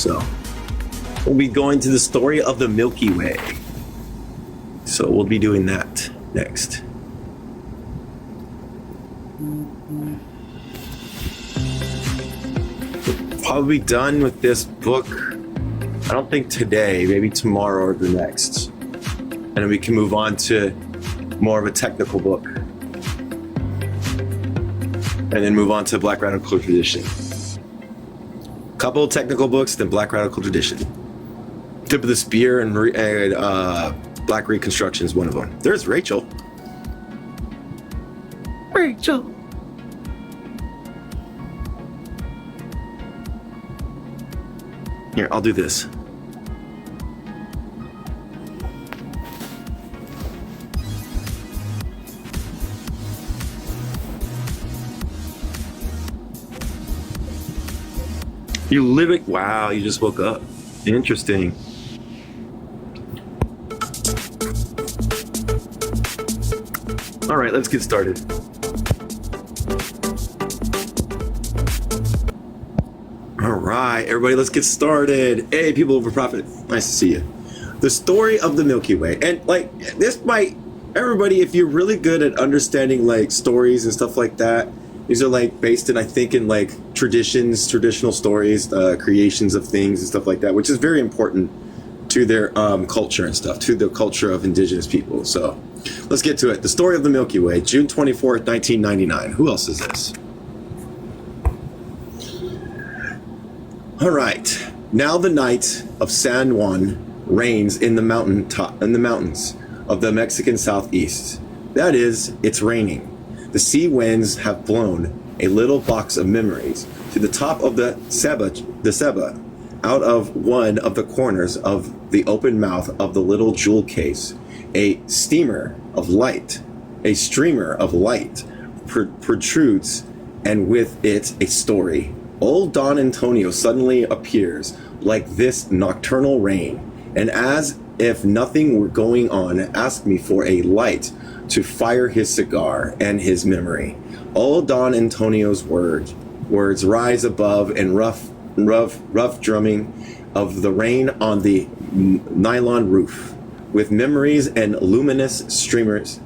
So we'll be going to the story of the Milky Way. So we'll be doing that next. Probably done with this book. I don't think today, maybe tomorrow or the next. And then we can move on to more of a technical book. And then move on to Black Radical Tradition. Couple of technical books, then Black Radical Tradition. Tip of the Spear and Black Reconstruction is one of them. There's Rachel. Rachel. Here, I'll do this. You literally, wow, you just woke up. Interesting. All right, let's get started. All right, everybody, let's get started. Hey, people over profit, nice to see you. The story of the Milky Way. And like, this might, everybody, if you're really good at understanding like stories and stuff like that, these are like based in, I think, in like traditions, traditional stories, creations of things and stuff like that, which is very important to their culture and stuff, to the culture of indigenous people. So let's get to it. The story of the Milky Way, June 24th, 1999. Who else is this? All right. Now the night of San Juan reigns in the mountains of the Mexican southeast. That is, it's raining. The sea winds have blown a little box of memories to the top of the Ceiba, out of one of the corners of the open mouth of the little jewel case. A streamer of light protrudes, and with it a story. Old Don Antonio suddenly appears like this nocturnal rain, and as if nothing were going on, asked me for a light to fire his cigar and his memory. Old Don Antonio's words rise above and rough drumming of the rain on the nylon roof, with memories and luminous streamers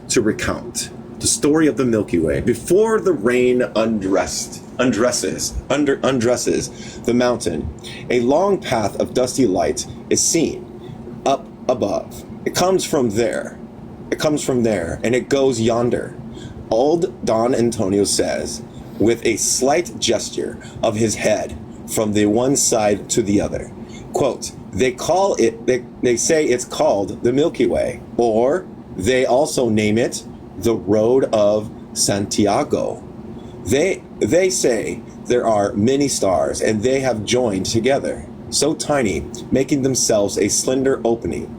to recount the story of the Milky Way. Before the rain undresses the mountain, a long path of dusty light is seen up above. It comes from there, and it goes yonder. Old Don Antonio says, with a slight gesture of his head from the one side to the other, quote, they say it's called the Milky Way, or they also name it the Road of Santiago. They say there are many stars, and they have joined together, so tiny, making themselves a slender opening,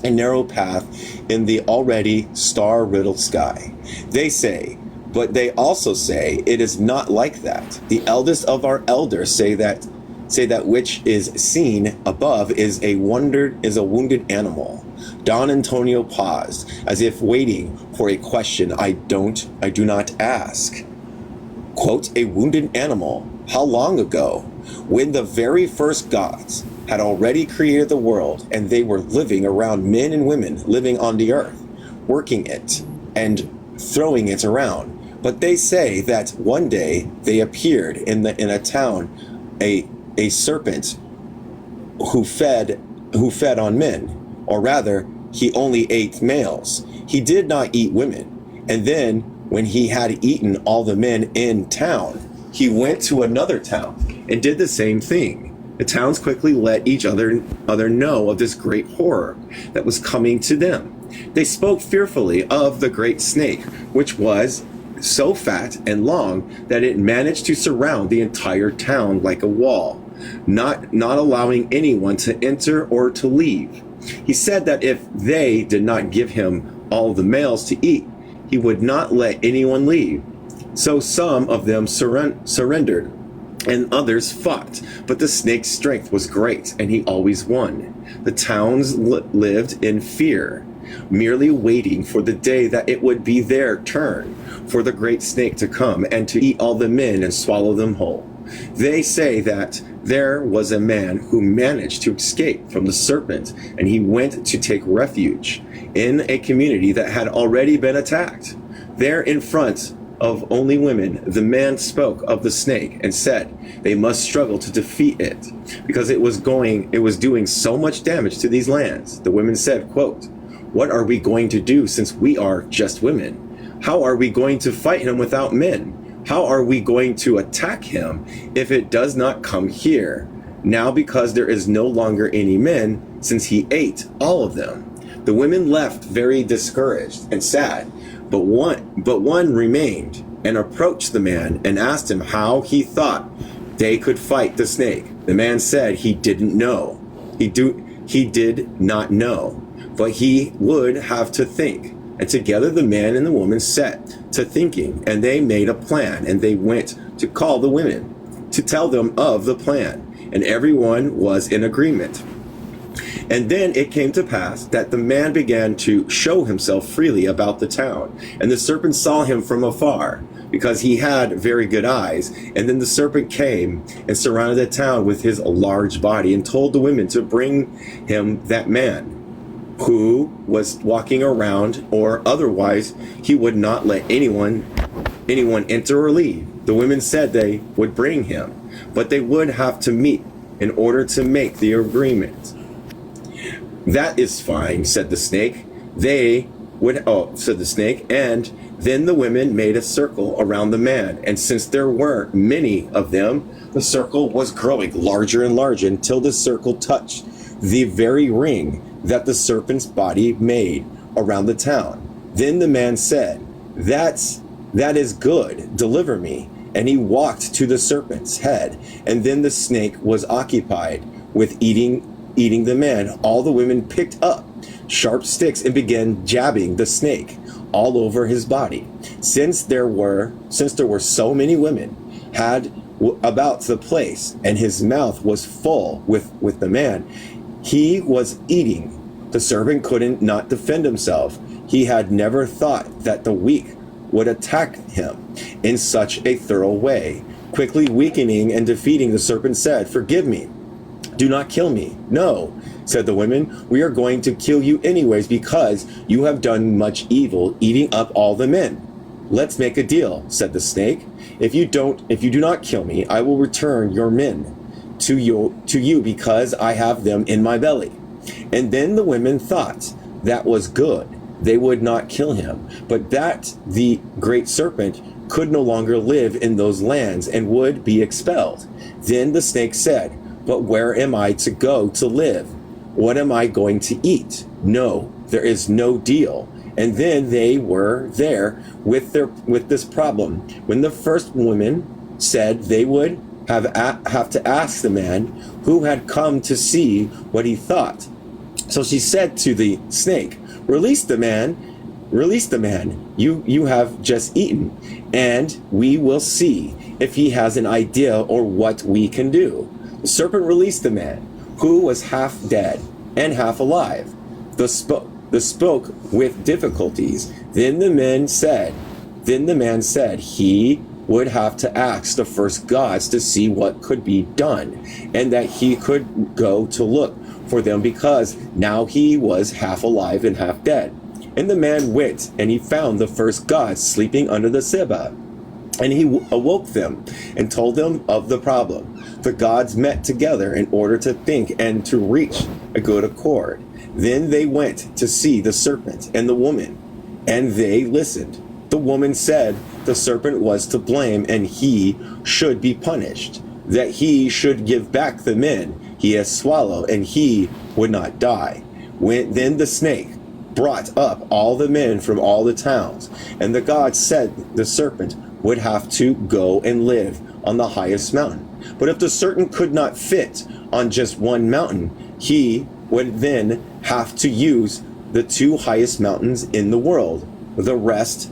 a narrow path in the already star-riddled sky. They say, but they also say it is not like that. The eldest of our elders say that which is seen above is a wounded animal. Don Antonio paused, as if waiting for a question I do not ask. Quote, a wounded animal. How long ago? When the very first gods had already created the world, and they were living around men and women living on the earth, working it and throwing it around. But they say that one day they appeared in a town, a serpent who fed on men, or rather, he only ate males. He did not eat women. And then, when he had eaten all the men in town, he went to another town and did the same thing. The towns quickly let each other know of this great horror that was coming to them. They spoke fearfully of the great snake, which was so fat and long that it managed to surround the entire town like a wall, not allowing anyone to enter or to leave. He said that if they did not give him all the males to eat, he would not let anyone leave. So some of them surrendered, and others fought, but the snake's strength was great, and he always won. The towns lived in fear, merely waiting for the day that it would be their turn for the great snake to come and to eat all the men and swallow them whole. They say that there was a man who managed to escape from the serpent, and he went to take refuge in a community that had already been attacked. There in front of only women, the man spoke of the snake and said they must struggle to defeat it because it was doing so much damage to these lands. The women said, quote, "What are we going to do since we are just women? How are we going to fight him without men? How are we going to attack him if it does not come here? Now because there is no longer any men, since he ate all of them." The women left very discouraged and sad, but one remained and approached the man and asked him how he thought they could fight the snake. The man said he didn't know. He did not know, but he would have to think. And together the man and the woman set to thinking, and they made a plan, and they went to call the women to tell them of the plan, and everyone was in agreement. And then it came to pass that the man began to show himself freely about the town, and the serpent saw him from afar, because he had very good eyes. And then the serpent came and surrounded the town with his large body, and told the women to bring him that man who was walking around, or otherwise he would not let anyone enter or leave. The women said they would bring him, but they would have to meet in order to make the agreement. "That is fine," said the snake. Said the snake, and then the women made a circle around the man, and since there were many of them, the circle was growing larger and larger until the circle touched the very ring that the serpent's body made around the town. Then the man said, that is good, deliver me. And he walked to the serpent's head, and then the snake was occupied with eating the man. All the women picked up sharp sticks and began jabbing the snake all over his body. Since there were so many women had about the place, and his mouth was full with the man he was eating, the serpent couldn't not defend himself. He had never thought that the weak would attack him in such a thorough way. Quickly weakening and defeating, the serpent said, "Forgive me. Do not kill me." "No," said the women, "we are going to kill you anyways because you have done much evil, eating up all the men." "Let's make a deal," said the snake. If you do not kill me, I will return your men to you because I have them in my belly." And then the women thought that was good. They would not kill him, but that the great serpent could no longer live in those lands and would be expelled. Then the snake said, "But where am I to go to live? What am I going to eat? No, there is no deal." And then they were there with this problem when the first woman said they would have to ask the man who had come to see what he thought. So she said to the snake, Release the man you have just eaten, and we will see if he has an idea or what we can do." The serpent released the man, who was half dead and half alive. The spoke with difficulties. Then the man said he would have to ask the first gods to see what could be done, and that he could go to look for them because now he was half alive and half dead. And the man went, and he found the first gods sleeping under the Seba, and he awoke them and told them of the problem. The gods met together in order to think and to reach a good accord. Then they went to see the serpent and the woman, and they listened. The woman said the serpent was to blame, and he should be punished, that he should give back the men he has swallowed, and he would not die. Then the snake brought up all the men from all the towns, and the gods said the serpent would have to go and live on the highest mountain. But if the serpent could not fit on just one mountain, he would then have to use the two highest mountains in the world, the rest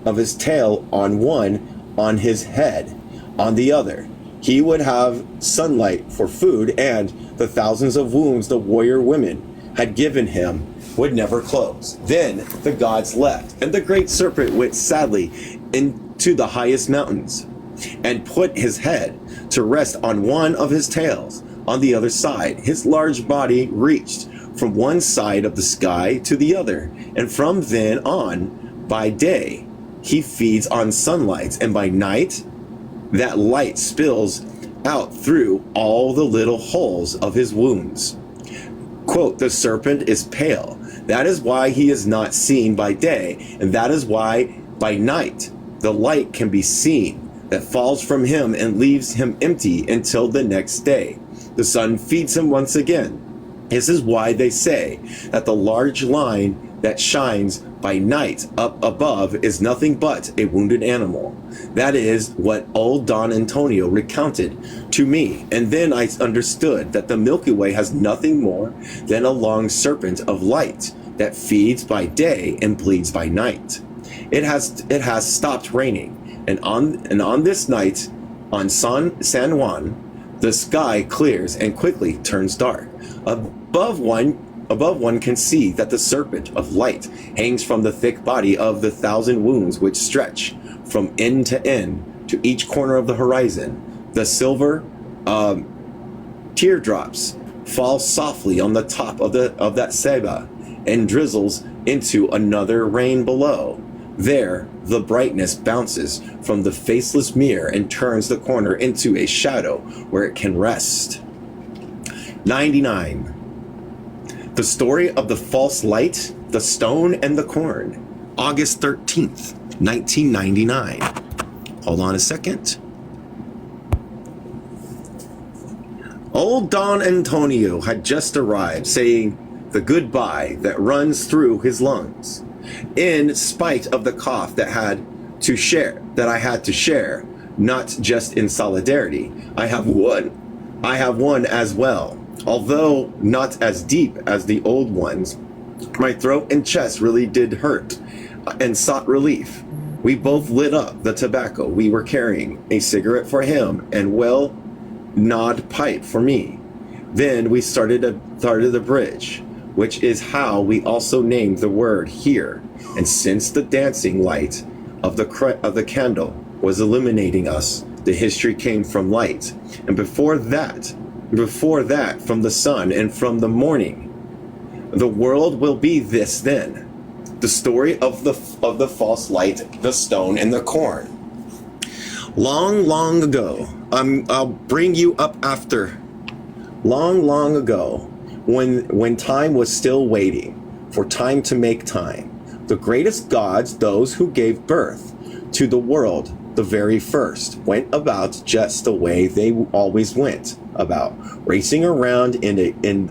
of his tail on one, on his head on the other. He would have sunlight for food, and the thousands of wombs the warrior women had given him would never close. Then the gods left, and the great serpent went sadly into the highest mountains, and put his head to rest on one of his tails. On the other side, his large body reached from one side of the sky to the other, and from then on, by day, he feeds on sunlight, and by night, that light spills out through all the little holes of his wounds. Quote, the serpent is pale. That is why he is not seen by day, and that is why by night the light can be seen that falls from him and leaves him empty until the next day. The sun feeds him once again. This is why they say that the large line that shines by night up above is nothing but a wounded animal. That is what old Don Antonio recounted to me, and then I understood that the Milky Way has nothing more than a long serpent of light that feeds by day and bleeds by night. It has stopped raining, and on this night on San Juan, the sky clears and quickly turns dark. Above one can see that the serpent of light hangs from the thick body of the 1,000 wounds which stretch from end to end to each corner of the horizon. The silver teardrops fall softly on the top of that Seba and drizzles into another rain below. There, the brightness bounces from the faceless mirror and turns the corner into a shadow where it can rest. 99. The Story of the False Light, the Stone, and the Corn. August 13th, 1999. Hold on a second. Old Don Antonio had just arrived, saying the goodbye that runs through his lungs. In spite of the cough that I had to share, not just in solidarity. I have one as well. Although not as deep as the old ones, my throat and chest really did hurt and sought relief. We both lit up the tobacco we were carrying, a cigarette for him and well-gnawed pipe for me. Then we started the bridge, which is how we also named the word here. And since the dancing light of the candle was illuminating us, the history came from light. And before that, from the sun and from the morning. The world will be this then. The story of the false light, the stone, and the corn. Long, long ago, I'll bring you up after. Long, long ago, when time was still waiting for time to make time, the greatest gods, those who gave birth to the world, the very first, went about just the way they always went about, racing around in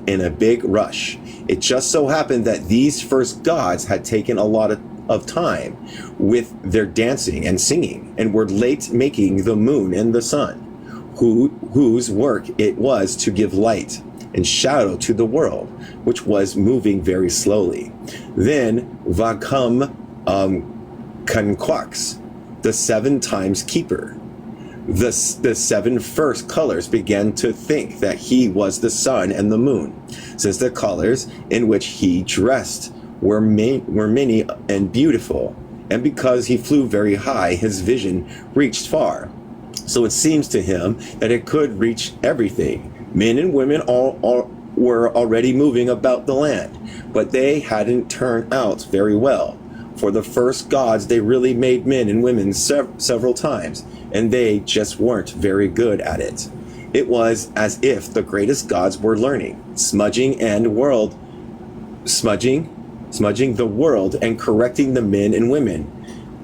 a big rush. It just so happened that these first gods had taken a lot of time with their dancing and singing, and were late making the moon and the sun, whose work it was to give light and shadow to the world, which was moving very slowly. Then Vacum Kanquax, the 7 times keeper, the 7 first colors began to think that he was the sun and the moon, since the colors in which he dressed were many and beautiful, and because he flew very high, his vision reached far. So it seems to him that it could reach everything. Men and women all were already moving about the land, but they hadn't turned out very well. For the first gods, they really made men and women several times, and they just weren't very good at it. It was as if the greatest gods were learning, smudging the world and correcting the men and women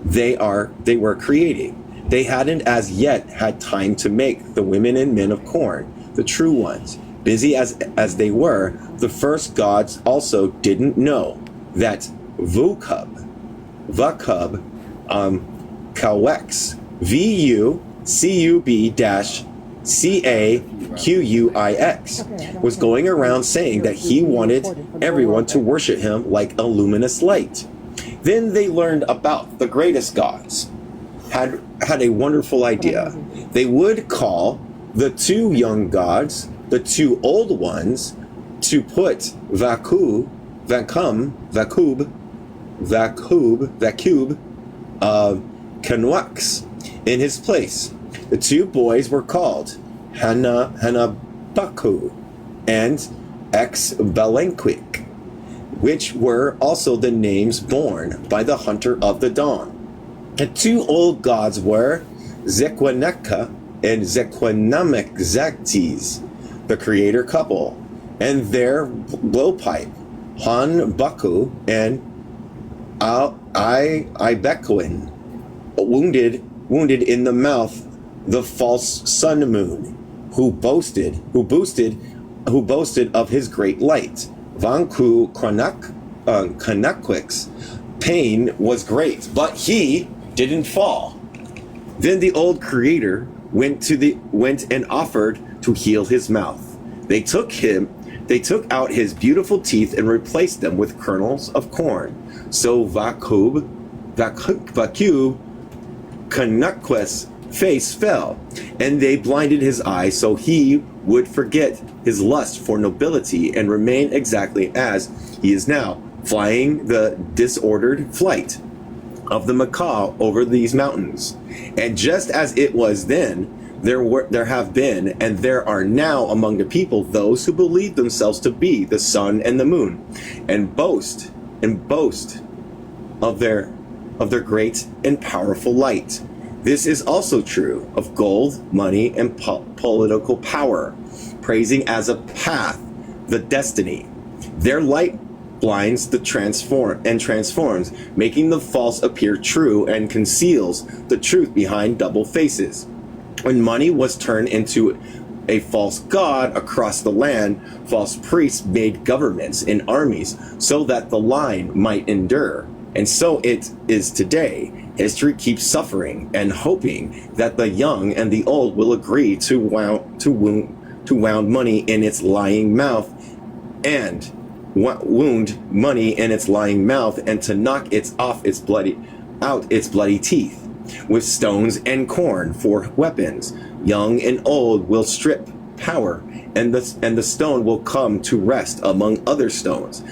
they were creating. They hadn't as yet had time to make the women and men of corn, the true ones. Busy as they were, the first gods also didn't know that Vukub, Kawex, VUCUB-CAQUIX, was going around saying that he wanted everyone to worship him like a luminous light. Then they learned about the greatest gods. Had a wonderful idea. They would call the 2 young gods, the 2 old ones, to put Vakub, Kanwux in his place. The 2 boys were called Hanabaku, and Exbelenquic, which were also the names borne by the hunter of the dawn. The two old gods were Zequaneka and Zequanamexactes, the creator couple, and their blowpipe, Hanbaku and Ibequin, wounded in the mouth the false sun moon, who boasted of his great light. Vanku Kanakwik's pain was great, but he didn't fall. Then the old creator went and offered to heal his mouth. They took out his beautiful teeth and replaced them with kernels of corn. So Vakub Kanakw's face fell, and they blinded his eyes so he would forget his lust for nobility and remain exactly as he is now, flying the disordered flight of the macaw over these mountains. And just as it was then, there have been and there are now among the people those who believe themselves to be the sun and the moon, and boast of their great and powerful light. This is also true of gold, money, and political power, praising as a path the destiny. Their light blinds the transforms, making the false appear true, and conceals the truth behind double faces. When money was turned into a false god across the land, false priests made governments and armies so that the line might endure. And so it is today. History keeps suffering and hoping that the young and the old will agree to wound money in its lying mouth and wound money in its lying mouth, and to knock its bloody teeth with stones and corn for weapons. Young and old will strip power, and the stone will come to rest among other stones.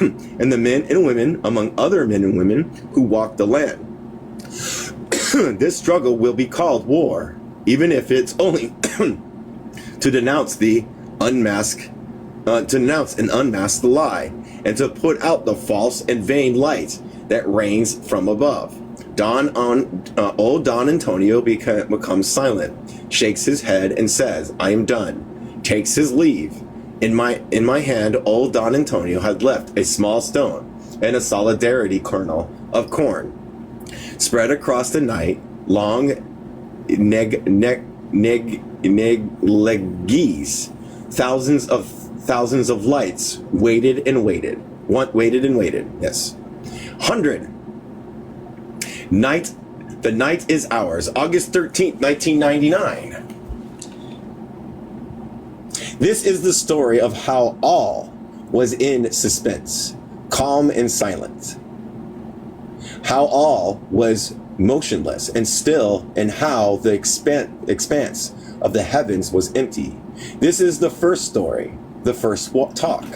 And the men and women among other men and women who walk the land. This struggle will be called war, even if it's only to denounce and unmask the lie, and to put out the false and vain light that reigns from above. Old Don Antonio becomes silent, shakes his head, and says, "I am done," takes his leave. In my hand, old Don Antonio had left a small stone and a solidarity kernel of corn. Spread across the night, long legis, thousands of lights waited and waited. Yes. 100. The night is ours. August 13th, 1999. This is the story of how all was in suspense, calm and silent. How all was motionless and still, and how the expanse of the heavens was empty. This is the first story, the first talk.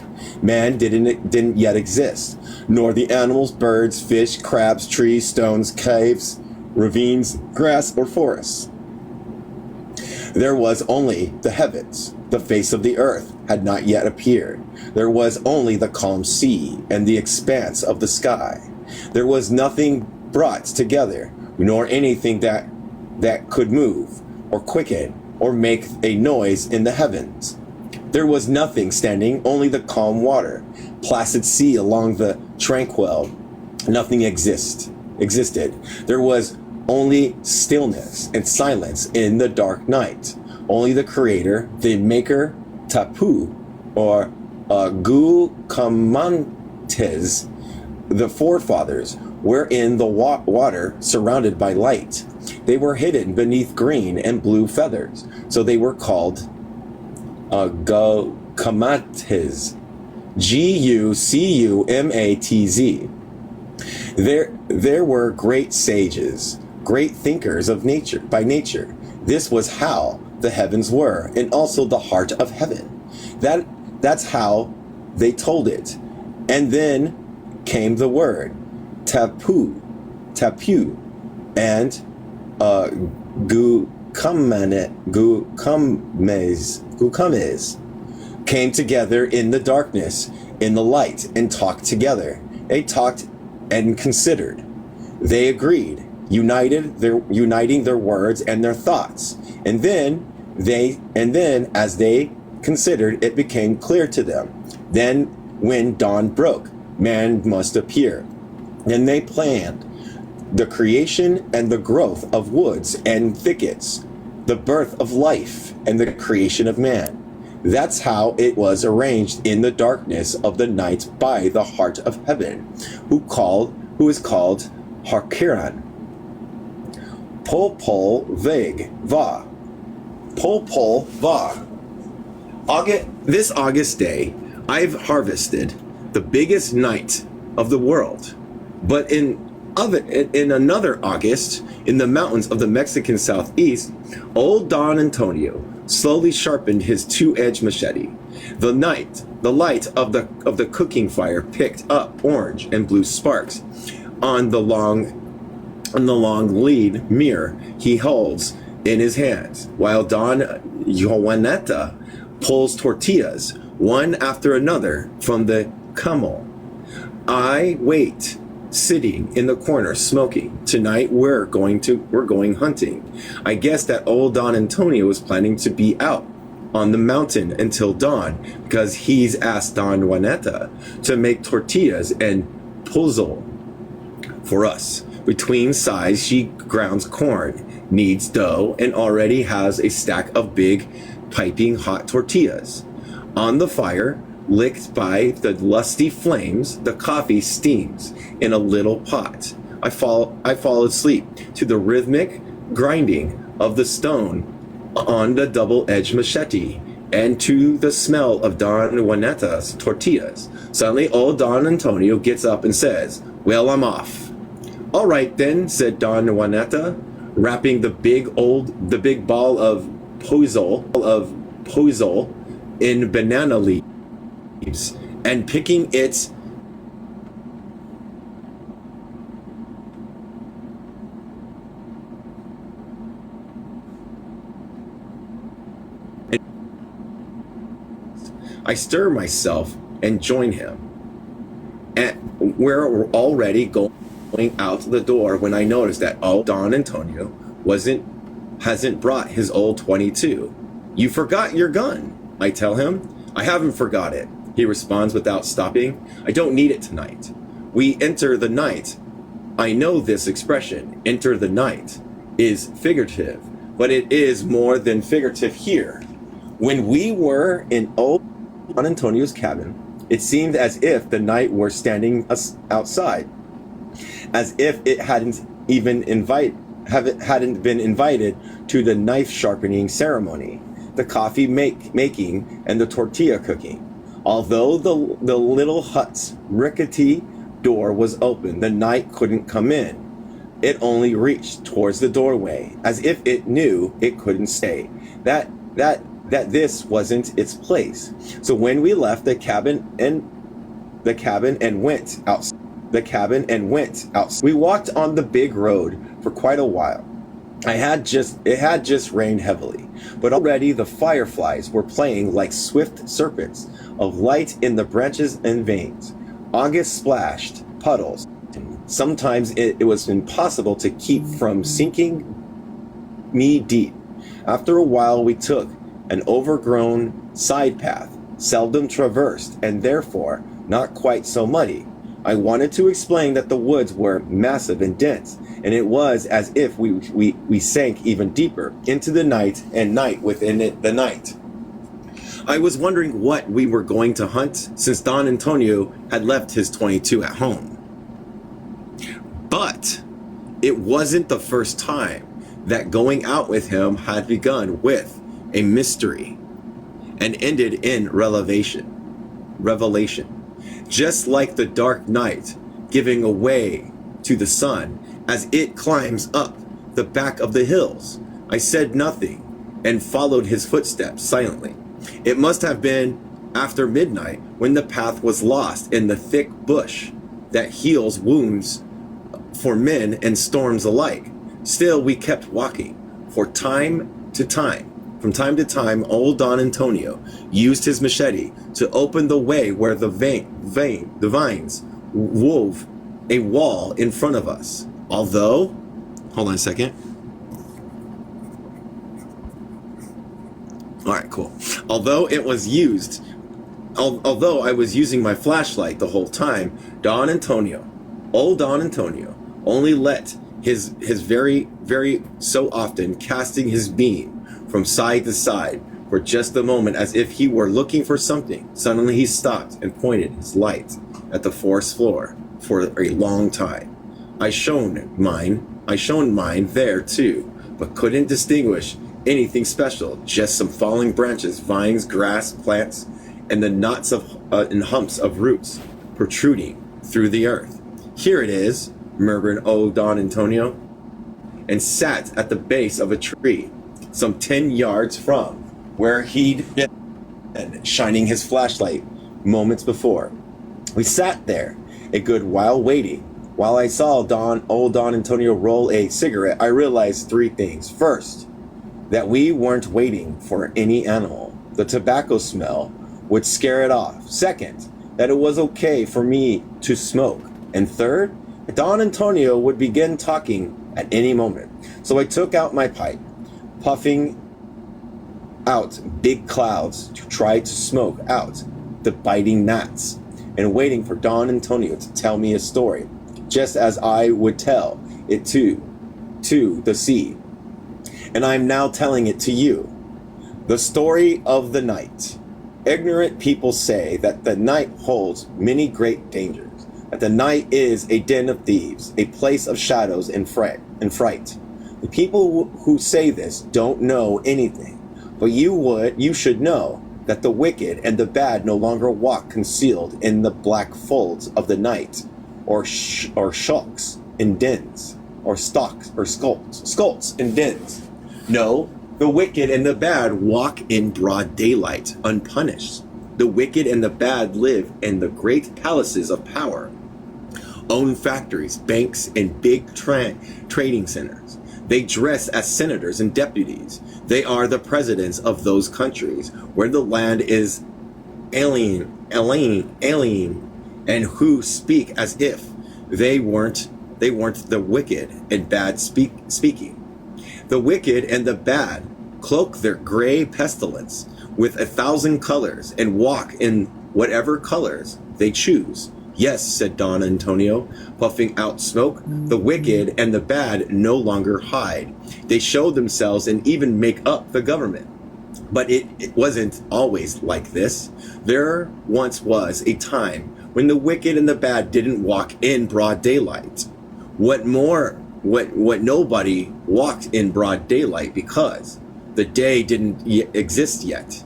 Man didn't yet exist, nor the animals, birds, fish, crabs, trees, stones, caves, ravines, grass, or forests. There was only the heavens. The face of the earth had not yet appeared. There was only the calm sea and the expanse of the sky. There was nothing brought together, nor anything that could move, or quicken, or make a noise in the heavens. There was nothing standing, only the calm water, placid sea along the tranquil. Nothing existed. There was only stillness and silence in the dark night. Only the creator, the maker, Tapu, or Gu Kamantes, the forefathers, were in the water surrounded by light. They were hidden beneath green and blue feathers, so they were called Gucamatz. Gucumatz. There were great sages, great thinkers of nature by nature. This was how the heavens were, and also the heart of heaven. That's how they told it. And then came the word Tapu, and Gu Gucumes came together in the darkness, in the light, and talked together. They talked and considered. They agreed, uniting their words and their thoughts. And then as they considered, it became clear to them. Then when dawn broke, man must appear. Then they planned the creation and the growth of woods and thickets, the birth of life and the creation of man. That's how it was arranged in the darkness of the night by the heart of heaven, who is called Harkiran. Popol Veg Va. Popol Va. This August day, I've harvested the biggest night of the world. But in another August, in the mountains of the Mexican southeast, old Don Antonio slowly sharpened his two-edged machete. The light of the cooking fire picked up orange and blue sparks on the long lead mirror he holds in his hands, while Don Juaneta pulls tortillas one after another from the comal. I wait, sitting in the corner smoking. Tonight we're going hunting. I guess that old Don Antonio was planning to be out on the mountain until dawn, because he's asked Don Juaneta to make tortillas and pozole for us. Between sighs, she grounds corn, kneads dough, and already has a stack of big piping hot tortillas. On the fire, licked by the lusty flames, the coffee steams in a little pot. I fall asleep to the rhythmic grinding of the stone on the double-edged machete and to the smell of Don Juaneta's tortillas. Suddenly, old Don Antonio gets up and says, "Well, I'm off." "All right then," said Don Juaneta, wrapping the big ball of pozole in banana leaves and picking it I stir myself and join him. And we're already going out the door when I notice that old Don Antonio hasn't brought his old 22. "You forgot your gun," I tell him. "I haven't forgot it," he responds without stopping. "I don't need it tonight. We enter the night." I know this expression, "enter the night," is figurative, but it is more than figurative here. When we were in old Don Antonio's cabin, it seemed as if the night were standing us outside, as if it hadn't been invited to the knife sharpening ceremony, the coffee making, and the tortilla cooking. Although the little hut's rickety door was open, the night couldn't come in. It only reached towards the doorway, as if it knew it couldn't stay, that this wasn't its place. So when we left the cabin and went out, we walked on the big road for quite a while. It had just rained heavily, but already the fireflies were playing like swift serpents of light in the branches and veins. August splashed puddles. Sometimes it was impossible to keep from sinking knee deep. After a while, we took an overgrown side path, seldom traversed and therefore not quite so muddy. I wanted to explain that the woods were massive and dense, and it was as if we sank even deeper into the night, and night within it the night. I was wondering what we were going to hunt, since Don Antonio had left his 22 at home. But it wasn't the first time that going out with him had begun with a mystery and ended in revelation. Just like the dark night giving away to the sun as it climbs up the back of the hills. I said nothing and followed his footsteps silently. It must have been after midnight when the path was lost in the thick bush that heals wounds for men and storms alike. Still, we kept walking. From time to time, old Don Antonio used his machete to open the way where the vines wove a wall in front of us. Although, hold on a second. All right, cool. Although I was using my flashlight the whole time, old Don Antonio, only let his very so often casting his beam from side to side for just a moment as if he were looking for something. Suddenly he stopped and pointed his light at the forest floor for a long time. I shone mine there too, but couldn't distinguish anything special, just some falling branches, vines, grass, plants, and the knots and humps of roots protruding through the earth. Here it is, murmured old Don Antonio, and sat at the base of a tree, some 10 yards from where he'd been shining his flashlight moments before. We sat there a good while waiting. While I saw old Don Antonio roll a cigarette, I realized three things. First, that we weren't waiting for any animal. The tobacco smell would scare it off. Second, that it was okay for me to smoke. And third, Don Antonio would begin talking at any moment. So I took out my pipe, puffing out big clouds to try to smoke out the biting gnats, and waiting for Don Antonio to tell me a story, just as I would tell it to the sea. And I'm now telling it to you. The story of the night. Ignorant people say that the night holds many great dangers, that the night is a den of thieves, a place of shadows and fright. The people who say this don't know anything, but you should know that the wicked and the bad no longer walk concealed in the black folds of the night, or shulks in dens, or skulks in dens. No, the wicked and the bad walk in broad daylight, unpunished. The wicked and the bad live in the great palaces of power, own factories, banks, and big trading centers. They dress as senators and deputies. They are the presidents of those countries where the land is alien, and who speak as if they weren't the wicked and bad speaking. The wicked and the bad cloak their gray pestilence with 1,000 colors and walk in whatever colors they choose. Yes, said Don Antonio, puffing out smoke. The wicked and the bad no longer hide. They show themselves and even make up the government. But it wasn't always like this. There once was a time when the wicked and the bad didn't walk in broad daylight. What nobody walked in broad daylight because the day didn't exist yet.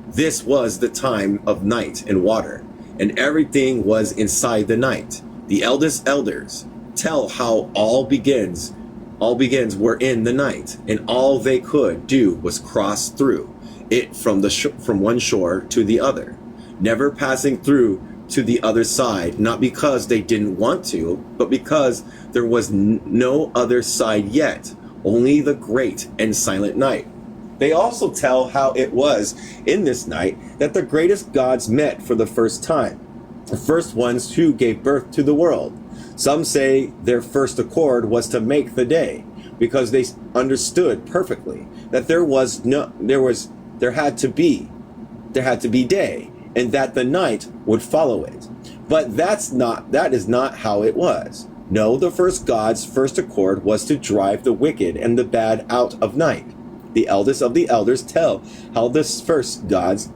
This was the time of night and water, and everything was inside the night. The eldest elders tell how all begins were in the night, and all they could do was cross through it from one shore to the other, never passing through to the other side, not because they didn't want to, but because there was no other side yet, only the great and silent night. They also tell how it was in this night that the greatest gods met for the first time, the first ones who gave birth to the world. Some say their first accord was to make the day, because they understood perfectly that there had to be day, and that the night would follow it. But that is not how it was. No, the first god's first accord was to drive the wicked and the bad out of night. The eldest of the elders tell how the first gods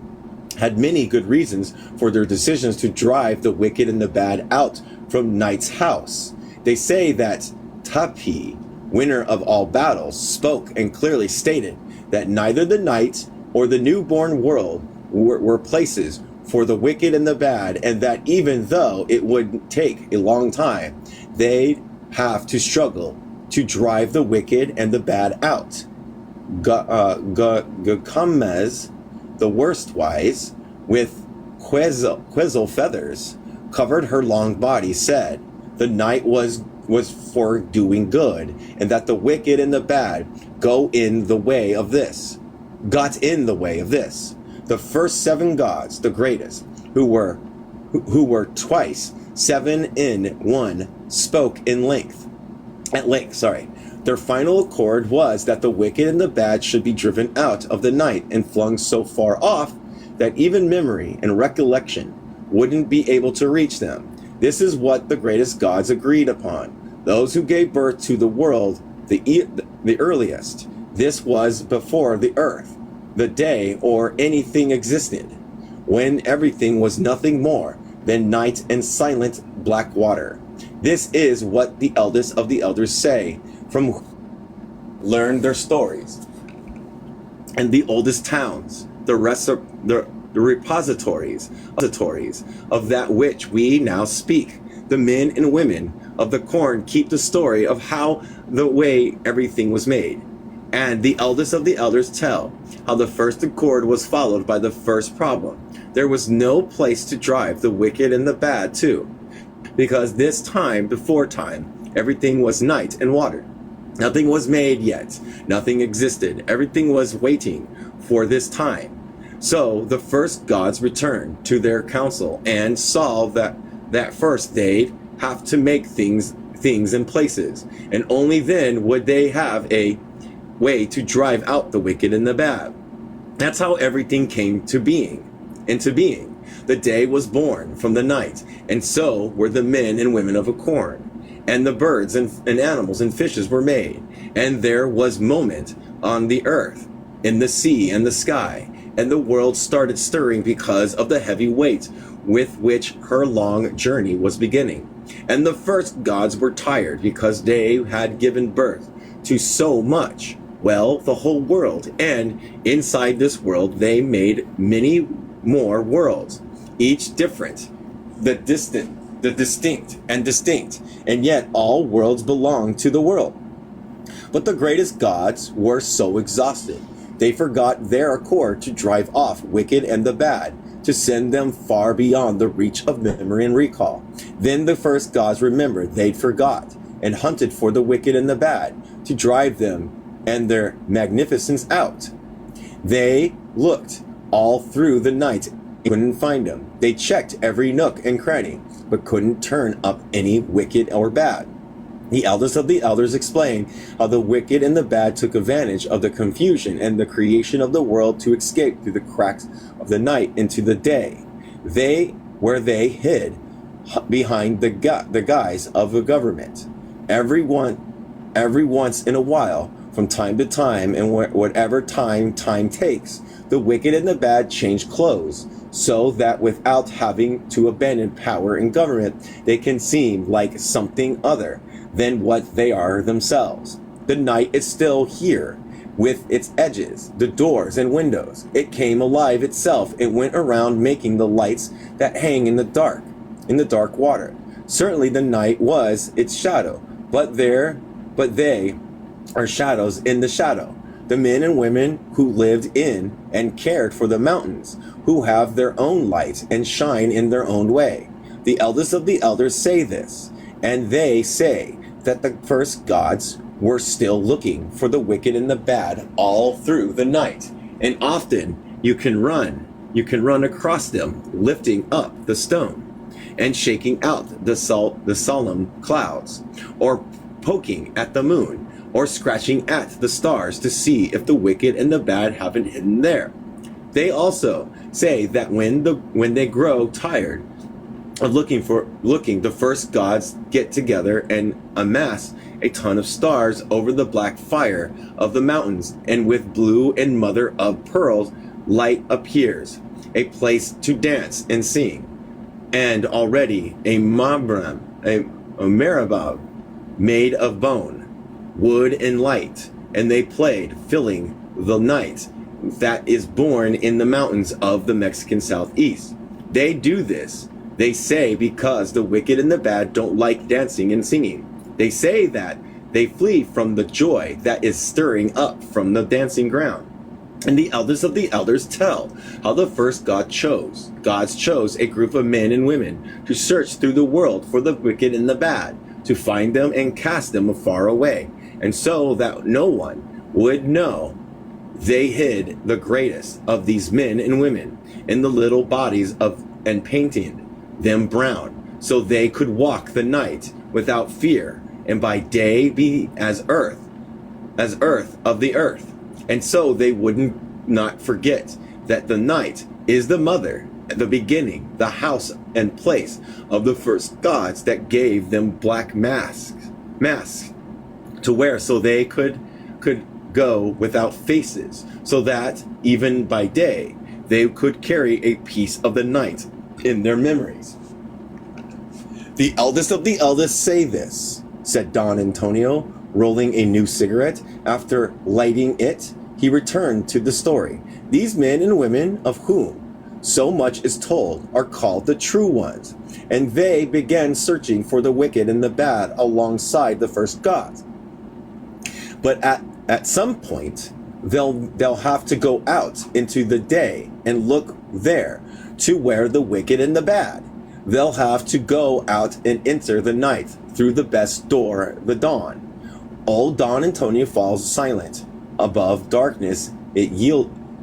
had many good reasons for their decisions to drive the wicked and the bad out from night's house. They say that Tapi, winner of all battles, spoke and clearly stated that neither the night or the newborn world were places for the wicked and the bad, and that even though it would take a long time, they'd have to struggle to drive the wicked and the bad out. Gacamez, the worst wise, with quizzle feathers covered her long body, said the night was was for doing good, and that the wicked and the bad got in the way of this. The first 7 gods, the greatest, who were twice 7 in 1, spoke at length. Their final accord was that the wicked and the bad should be driven out of the night and flung so far off that even memory and recollection wouldn't be able to reach them. This is what the greatest gods agreed upon. Those who gave birth to the world, the earliest. This was before the earth, the day, or anything existed, when everything was nothing more than night and silent black water. This is what the eldest of the elders say, from learn their stories. And the oldest towns, the repositories of that which we now speak. The men and women of the corn keep the story of how the way everything was made. And the eldest of the elders tell how the first accord was followed by the first problem. There was no place to drive the wicked and the bad to, because this time before time, everything was night and water. Nothing was made yet. Nothing existed. Everything was waiting for this time. So the first gods returned to their council and saw that first they'd have to make things in places, and only then would they have a way to drive out the wicked and the bad. That's how everything came into being. The day was born from the night, and so were the men and women of a corn. And the birds and animals and fishes were made. And there was moment on the earth, in the sea and the sky. And the world started stirring because of the heavy weight with which her long journey was beginning. And the first gods were tired because they had given birth to so much. Well, the whole world. And inside this world, they made many more worlds, each different, the distinct, and yet all worlds belong to the world. But the greatest gods were so exhausted, they forgot their accord to drive off wicked and the bad, to send them far beyond the reach of memory and recall. Then the first gods remembered they'd forgot, and hunted for the wicked and the bad, to drive them and their magnificence out. They looked all through the night, couldn't find them. They checked every nook and cranny, but couldn't turn up any wicked or bad. The eldest of the elders explained how the wicked and the bad took advantage of the confusion and the creation of the world to escape through the cracks of the night into the day. They hid behind the guise of a government. Every once in a while, from time to time, and whatever time takes, the wicked and the bad change clothes, so that without having to abandon power and government, they can seem like something other than what they are themselves. The night is still here, with its edges, the doors and windows. It came alive itself. It went around making the lights that hang in the dark water. Certainly the night was its shadow, but they are shadows in the shadow. The men and women who lived in and cared for the mountains, who have their own light and shine in their own way. The eldest of the elders say this, and they say that the first gods were still looking for the wicked and the bad all through the night. And often you can run across them, lifting up the stone and shaking out the solemn clouds, or poking at the moon, or scratching at the stars to see if the wicked and the bad haven't hidden there. They also say that when they grow tired of looking, the first gods get together and amass a ton of stars over the black fire of the mountains, and with blue and mother of pearl light appears, a place to dance and sing. And already a meribah made of bone, wood and light, and they played, filling the night that is born in the mountains of the Mexican southeast. They do this, they say, because the wicked and the bad don't like dancing and singing. They say that they flee from the joy that is stirring up from the dancing ground. And the eldest of the elders tell how the first gods chose a group of men and women to search through the world for the wicked and the bad, to find them and cast them far away, and so that no one would know. They hid the greatest of these men and women in the little bodies of and painted them brown, so they could walk the night without fear, and by day be as earth of the earth. And so they wouldn't not forget that the night is the mother, the beginning, the house and place of the first gods that gave them black masks to wear, so they could go without faces, so that even by day they could carry a piece of the night in their memories. The eldest of the eldest say this, said Don Antonio, rolling a new cigarette. After lighting it, he returned to the story. These men and women of whom so much is told are called the true ones, and they began searching for the wicked and the bad alongside the first gods. But at some point, they'll have to go out into the day and look there to where the wicked and the bad. They'll have to go out and enter the night through the best door, the dawn. Old Don Antonio falls silent. Above darkness, it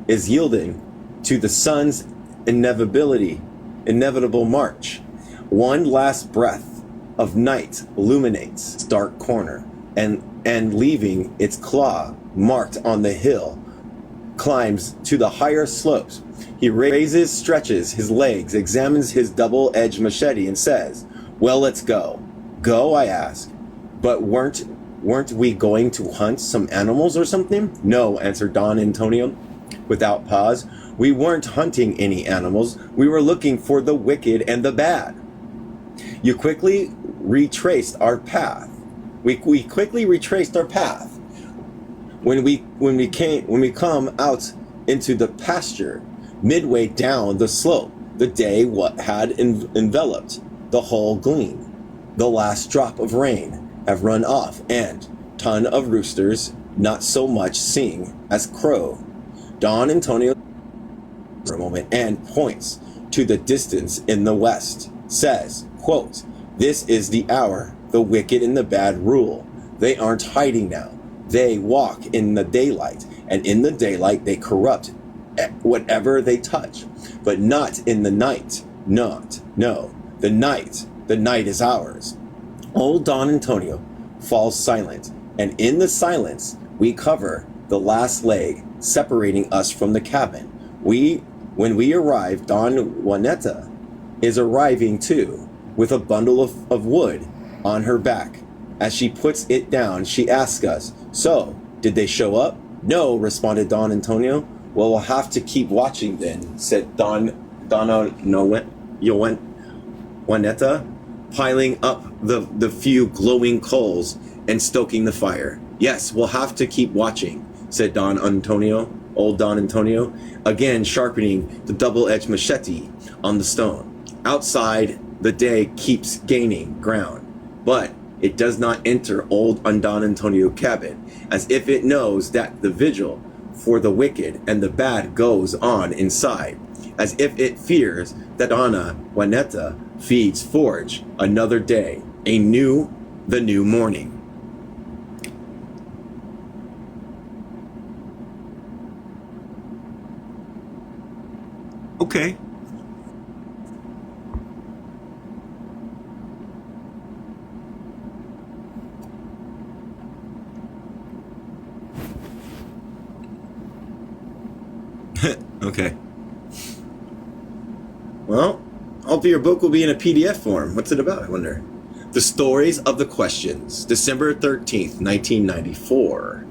is yielding to the sun's inevitable march. One last breath of night illuminates its dark corner, and leaving its claw marked on the hill, climbs to the higher slopes. He raises, stretches his legs, examines his double-edged machete, and says, "Well, let's go." "Go?" I ask. "But weren't we going to hunt some animals or something?" "No," answered Don Antonio without pause. "We weren't hunting any animals. We were looking for the wicked and the bad." You quickly retraced our path. We quickly retraced our path. When we come out into the pasture, midway down the slope, the day had enveloped the whole gleam. The last drop of rain have run off, and ton of roosters not so much sing as crow. Don Antonio for a moment and points to the distance in the west, says, quote, "This is the hour the wicked and the bad rule. They aren't hiding now. They walk in the daylight, and in the daylight they corrupt whatever they touch, but not in the night. No, the night is ours." Old Don Antonio falls silent, and in the silence we cover the last leg separating us from the cabin. When we arrive, Don Juanetta is arriving too, with a bundle of wood on her back. As she puts it down, she asks us, "So, did they show up?" "No," responded Don Antonio. "Well, we'll have to keep watching then," said Donna Juanetta, piling up the few glowing coals and stoking the fire. "Yes, we'll have to keep watching," said old Don Antonio, again sharpening the double-edged machete on the stone. Outside, the day keeps gaining ground, but it does not enter old Don Antonio cabin, as if it knows that the vigil for the wicked and the bad goes on inside, as if it fears that Donna Juanetta feeds forge another day, the new morning. Okay. Okay. Well, hopefully your book will be in a PDF form. What's it about, I wonder? The Stories of the Questions, December 13th, 1994.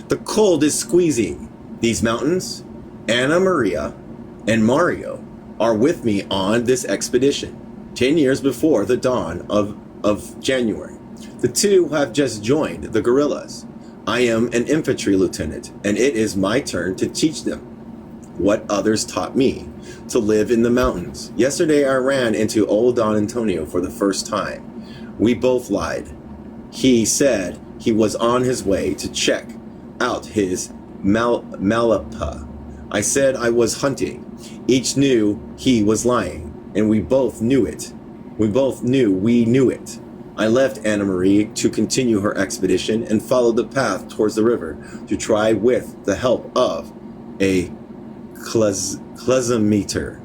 The cold is squeezing. These mountains, Anna Maria and Mario, are with me on this expedition, 10 years before the dawn of January. The two have just joined the guerrillas. I am an infantry lieutenant, and it is my turn to teach them what others taught me, to live in the mountains. Yesterday I ran into old Don Antonio for the first time. We both lied. He said he was on his way to check out his Malapa. I said I was hunting. Each knew he was lying, and we both knew it. We knew it. I left Anna Marie to continue her expedition and followed the path towards the river to try, with the help of a classimeter,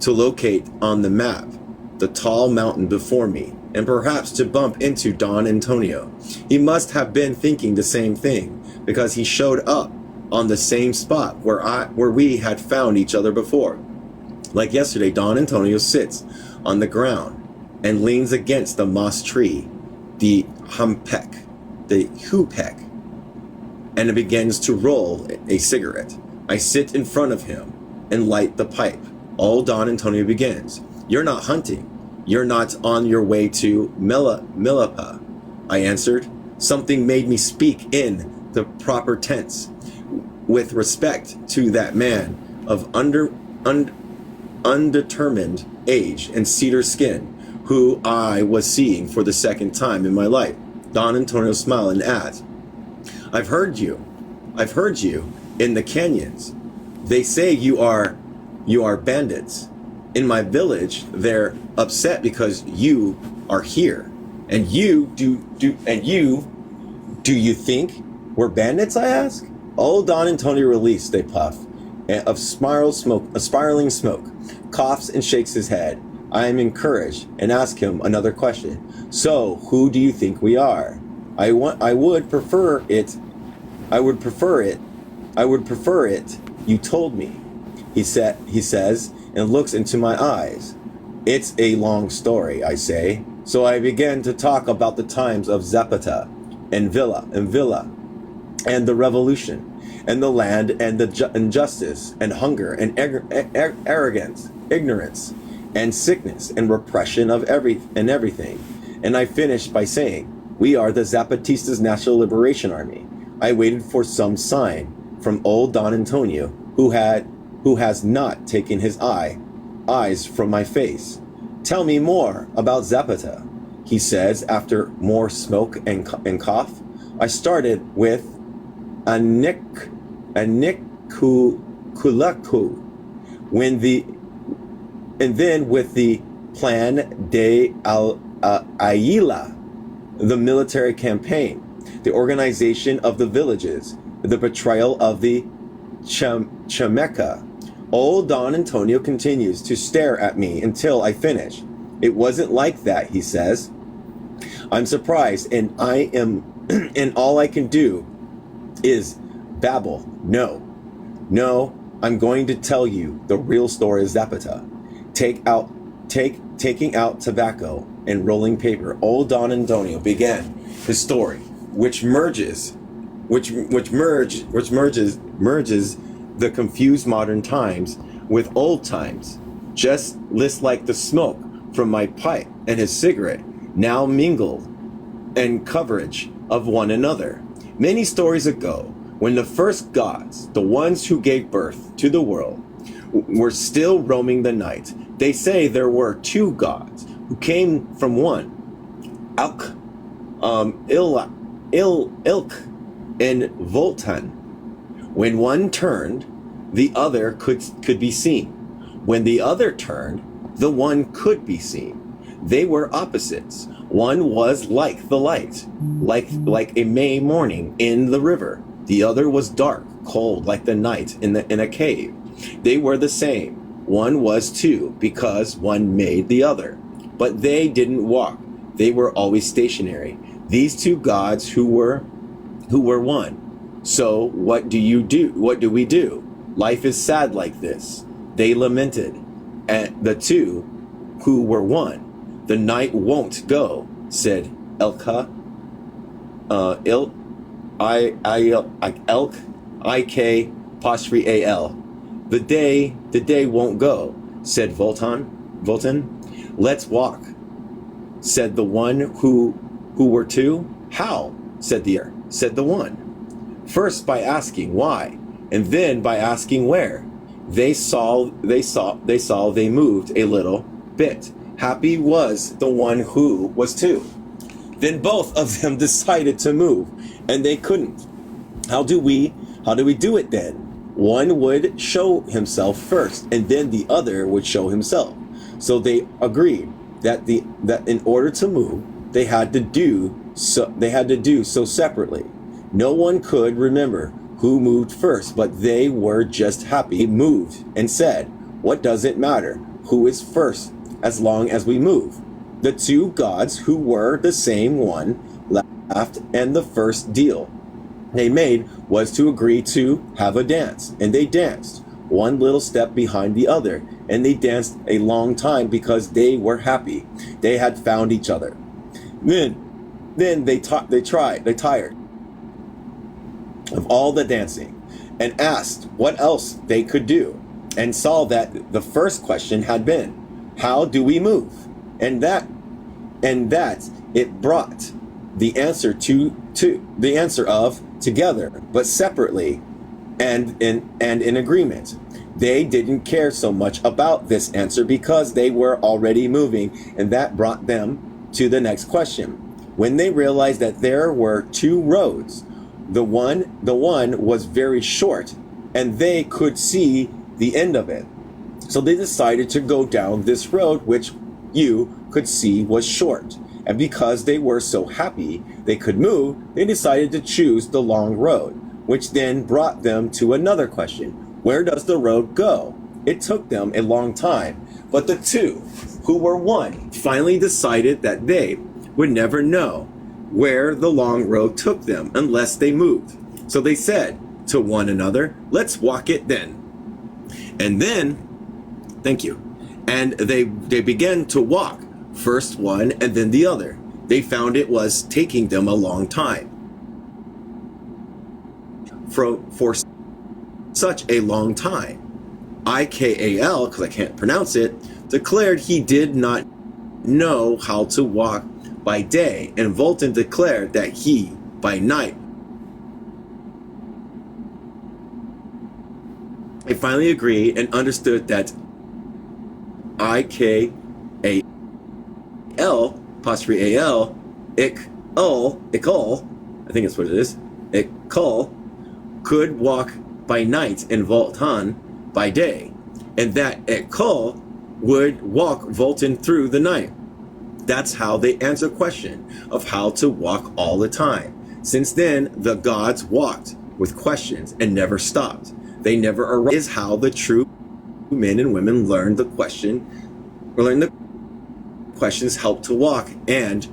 to locate on the map the tall mountain before me, and perhaps to bump into Don Antonio. He must have been thinking the same thing, because he showed up on the same spot where we had found each other before. Like yesterday, Don Antonio sits on the ground and leans against the moss tree, the humpek, and it begins to roll a cigarette. I sit in front of him and light the pipe. Old Don Antonio begins. You're not hunting. You're not on your way to Milapa, I answered. Something made me speak in the proper tense, with respect to that man of undetermined age and cedar skin, who I was seeing for the second time in my life. Don Antonio smiled and asked, I've heard you in the canyons. They say you are bandits. In my village, they're upset because you are here. And do you think we're bandits, I ask? Old Don Antonio released a puff of spiraling smoke, coughs and shakes his head. I am encouraged and ask him another question. So, who do you think we are? I would prefer it. You told me. He says, and looks into my eyes. It's a long story, I say. So I began to talk about the times of Zapata and Villa and the revolution and the land and the injustice and hunger and arrogance, ignorance and sickness and repression of everything. And I finished by saying, we are the Zapatistas National Liberation Army. I waited for some sign from old Don Antonio, who has not taken his eyes from my face. Tell me more about Zapata, he says after more smoke and cough. I started with Anikulaku, and then with the Plan de Aila, the military campaign, the organization of the villages, the betrayal of the Chameca. Old Don Antonio continues to stare at me until I finish. It wasn't like that, he says. I'm surprised, and and all I can do is babble. No, I'm going to tell you the real story of Zapata. Taking out tobacco and rolling paper, old Don Antonio began his story, which merges the confused modern times with old times, just like the smoke from my pipe and his cigarette, now mingled and coverage of one another. Many stories ago, when the first gods, the ones who gave birth to the world, were still roaming the night, they say there were two gods who came from one, Ilk and Voltan. When one turned, the other could be seen. When the other turned, the one could be seen. They were opposites. One was like the light, like a May morning in the river. The other was dark, cold, like the night in a cave. They were the same. One was two, because one made the other. But they didn't walk. They were always stationary. These two gods who were one. So what do you do? What do we do? Life is sad like this. They lamented. And the two who were one. The night won't go, said Elka. Elk, I-K, apostrophe A-L. The day won't go, said Voltan. Let's walk, said the one who were two. How? said the one. First by asking why, and then by asking where. They moved a little bit. Happy was the one who was two. Then both of them decided to move, and they couldn't. How do we do it then? One would show himself first, and then the other would show himself. So they agreed. that in order to move, they had to do so separately. No one could remember who moved first, but they were just happy. They moved and said, "What does it matter who is first as long as we move?" The two gods, who were the same one, laughed, and the first deal they made was to agree to have a dance. And they danced, one little step behind the other, and they danced a long time because they were happy. They had found each other. Then they tired of all the dancing and asked what else they could do, and saw that the first question had been, "How do we move?" And that it brought the answer to the answer of together, but separately and in agreement. They didn't care so much about this answer because they were already moving, and that brought them to the next question. When they realized that there were two roads, the one was very short, and they could see the end of it. So they decided to go down this road, which you could see was short. And because they were so happy they could move, they decided to choose the long road, which then brought them to another question. Where does the road go? It took them a long time, but the two, who were one, finally decided that they would never know where the long road took them unless they moved. So they said to one another, "Let's walk it then." And then, thank you. And they began to walk, first one and then the other. They found it was taking them a long time. For such a long time, Ikal, because I can't pronounce it, declared he did not know how to walk by day, and Volten declared that he, by night. They finally agreed and understood that Ikal, apostrophe Al, Ikal, I think that's what it is, Ikal, could walk by night and Volten by day, and that Ikal would walk Volten through the night. That's how they answer the question of how to walk all the time. Since then, the gods walked with questions and never stopped. They never arrived. Is how the true men and women learn the questions help to walk and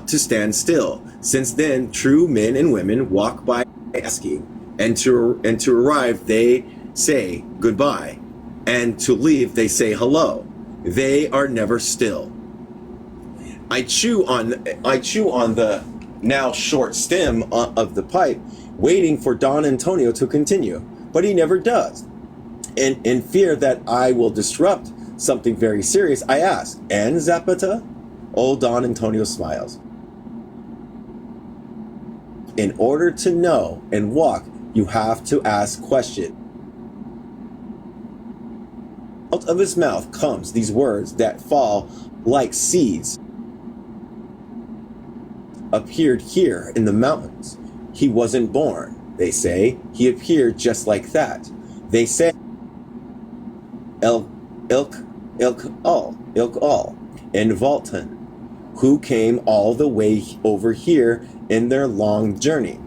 to stand still. Since then, true men and women walk by asking, and to arrive they say goodbye, and to leave they say hello. They are never still. I chew on the now short stem of the pipe, waiting for Don Antonio to continue, but he never does. And in fear that I will disrupt something very serious, I ask, "And Zapata?" Old Don Antonio smiles. In order to know and walk, you have to ask questions. Out of his mouth comes these words that fall like seeds. Appeared here in the mountains. He wasn't born, they say. He appeared just like that. They say ilk all, and Volten, who came all the way over here in their long journey.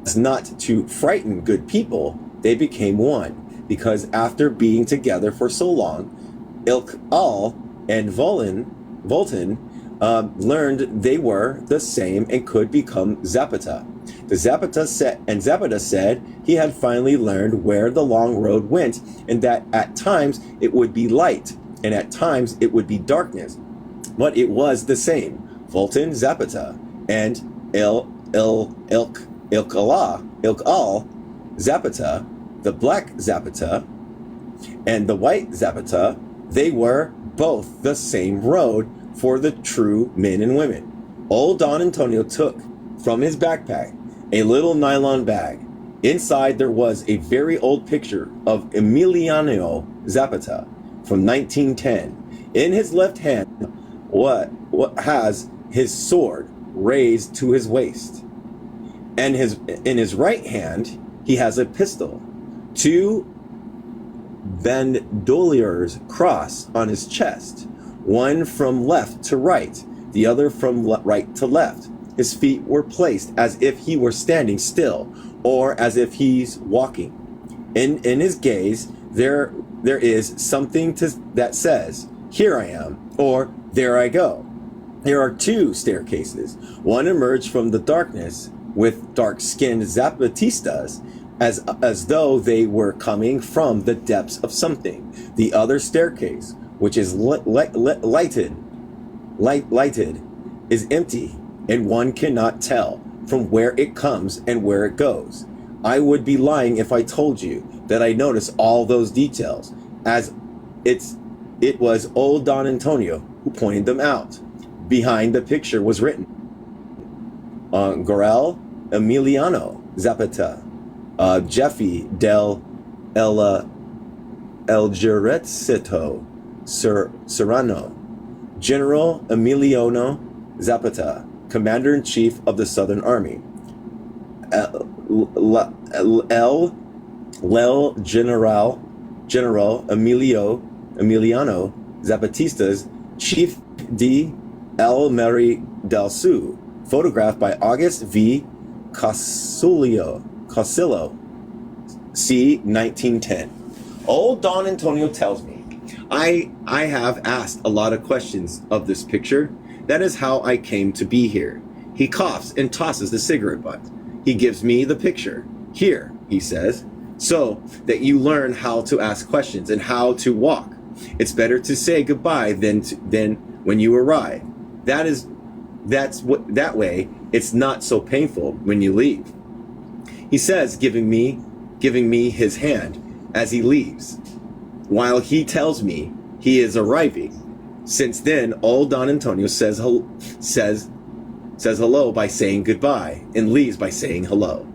It's not to frighten good people, they became one, because after being together for so long, Ilk-Al and Volten learned they were the same and could become Zapata. Zapata said he had finally learned where the long road went, and that at times it would be light and at times it would be darkness, but it was the same. Volten Zapata and Ilk-Al Zapata, the black Zapata and the white Zapata, they were both the same road for the true men and women. Old Don Antonio took from his backpack a little nylon bag. Inside there was a very old picture of Emiliano Zapata from 1910. In his left hand, what has his sword raised to his waist, and in his right hand he has a pistol. Two bandolier's cross on his chest, one from left to right, the other from right to left. His feet were placed as if he were standing still, or as if he's walking. In his gaze, there is something that says, "Here I am," or "There I go." There are two staircases. One emerged from the darkness with dark-skinned Zapatistas, as though they were coming from the depths of something. The other staircase, which is lighted, is empty, and one cannot tell from where it comes and where it goes. I would be lying if I told you that I noticed all those details, as it was old Don Antonio who pointed them out. Behind the picture was written, Gorel Emiliano Zapata, Jeffy del Ejército Serrano, General Emiliano Zapata, Commander-in-Chief of the Southern Army. General Emiliano Zapatistas, Chief de El Mary del Sul, photographed by August V. Casillo, c. 1910. Old Don Antonio tells me, I have asked a lot of questions of this picture. That is how I came to be here. He coughs and tosses the cigarette butt. He gives me the picture. Here, he says, so that you learn how to ask questions and how to walk. It's better to say goodbye than when you arrive. That way it's not so painful when you leave. He says, giving me his hand as he leaves, while he tells me he is arriving. Since then, old Don Antonio says hello by saying goodbye and leaves by saying hello.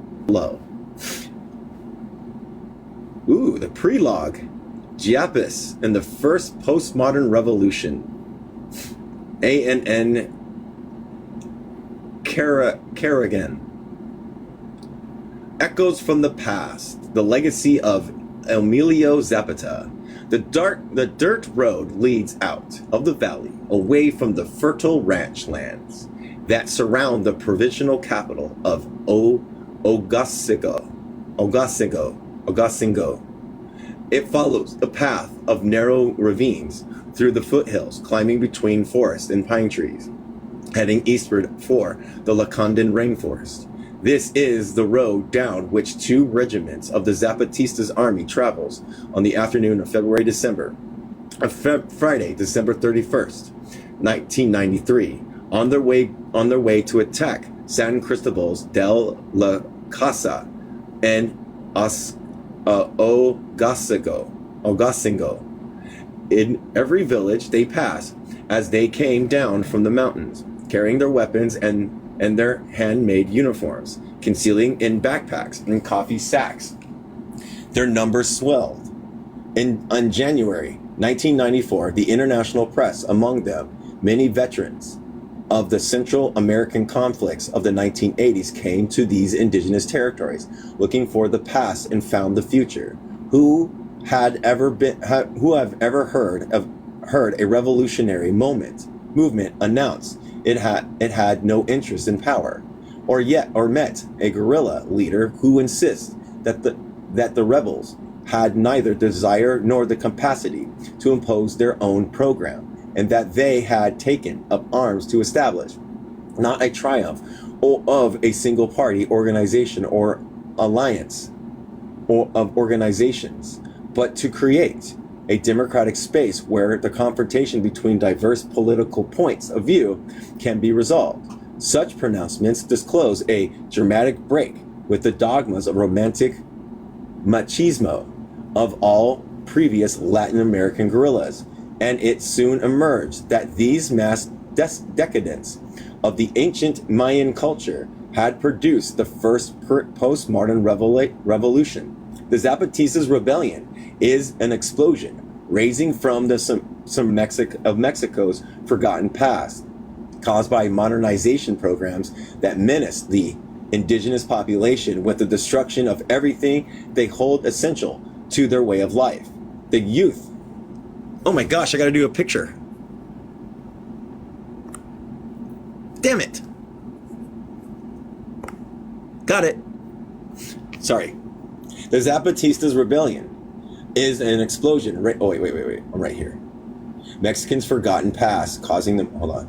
Ooh, the prelogue. Chiapas and the first postmodern revolution. A.N.N. Carrigan. Echoes from the past. The legacy of Emilio Zapata. The dirt road leads out of the valley, away from the fertile ranch lands that surround the provincial capital of Ogosingo. It follows the path of narrow ravines through the foothills, climbing between forest and pine trees, heading eastward for the Lacandan rainforest. This is the road down which two regiments of the Zapatistas army travels on the afternoon of Friday, December 31st, 1993, on their way to attack San Cristobal's del la Casa and Ogosingo. In every village they pass as they came down from the mountains, carrying their weapons and their handmade uniforms, concealing in backpacks and coffee sacks. Their numbers swelled. On January 1994, the international press, among them many veterans of the Central American conflicts of the 1980s, came to these indigenous territories looking for the past and found the future. Who have ever heard a revolutionary movement announce it had no interest in power, or met a guerrilla leader who insists that the rebels had neither desire nor the capacity to impose their own program, and that they had taken up arms to establish not a triumph of a single party organization or alliance of organizations, but to create a democratic space where the confrontation between diverse political points of view can be resolved. Such pronouncements disclose a dramatic break with the dogmas of romantic machismo of all previous Latin American guerrillas, and it soon emerged that these mass decadence of the ancient Mayan culture had produced the first postmodern revolution. The Zapatistas rebellion is an explosion raising from some Mexico's forgotten past, caused by modernization programs that menace the indigenous population with the destruction of everything they hold essential to their way of life. the youth. Oh my gosh, I gotta do a picture. Damn it. Got it. Sorry. The Zapatistas rebellion is an explosion. Oh, wait. I'm right here. Mexicans' forgotten past, causing them. Hold on.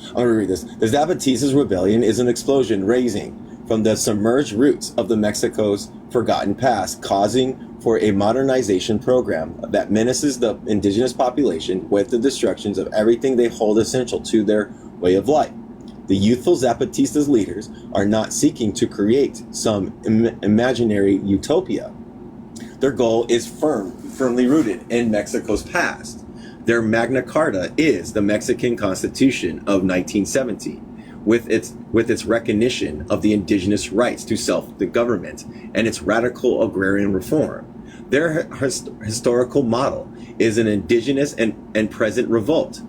I'm going to read this. The Zapatistas rebellion is an explosion raising from the submerged roots of the Mexico's forgotten past, causing for a modernization program that menaces the indigenous population with the destructions of everything they hold essential to their way of life. The youthful Zapatistas leaders are not seeking to create some imaginary utopia. Their goal is firmly rooted in Mexico's past. Their Magna Carta is the Mexican Constitution of 1917, with its recognition of the indigenous rights to self-government and its radical agrarian reform. Their historical model is an indigenous and peasant revolt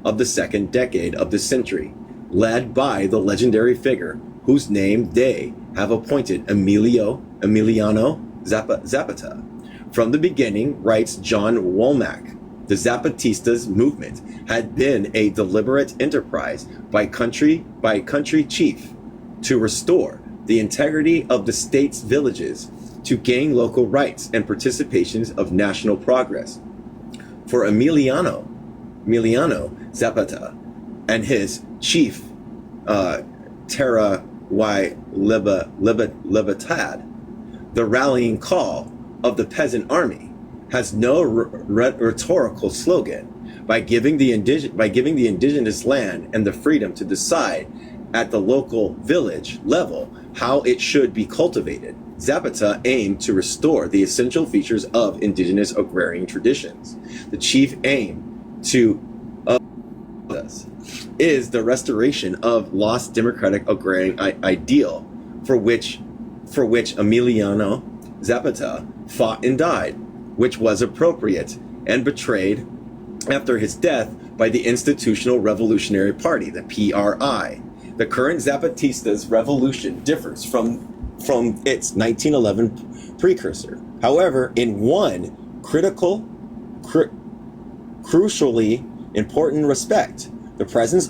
of the second decade of the century, led by the legendary figure whose name they have appointed Emiliano Zapata. From the beginning, writes John Womack, the Zapatistas movement had been a deliberate enterprise by country chief to restore the integrity of the state's villages, to gain local rights and participations of national progress. For Emiliano Zapata and his chief, Terra y Libertad, the rallying call of the peasant army has no rhetorical slogan. By giving the indigenous land and the freedom to decide at the local village level how it should be cultivated, Zapata aimed to restore the essential features of indigenous agrarian traditions. The chief aim of this is the restoration of lost democratic agrarian ideal for which Emiliano Zapata fought and died, which was appropriate and betrayed after his death by the Institutional Revolutionary Party, the PRI. The current Zapatistas revolution differs from its 1911 precursor. However, in one crucially important respect, the presence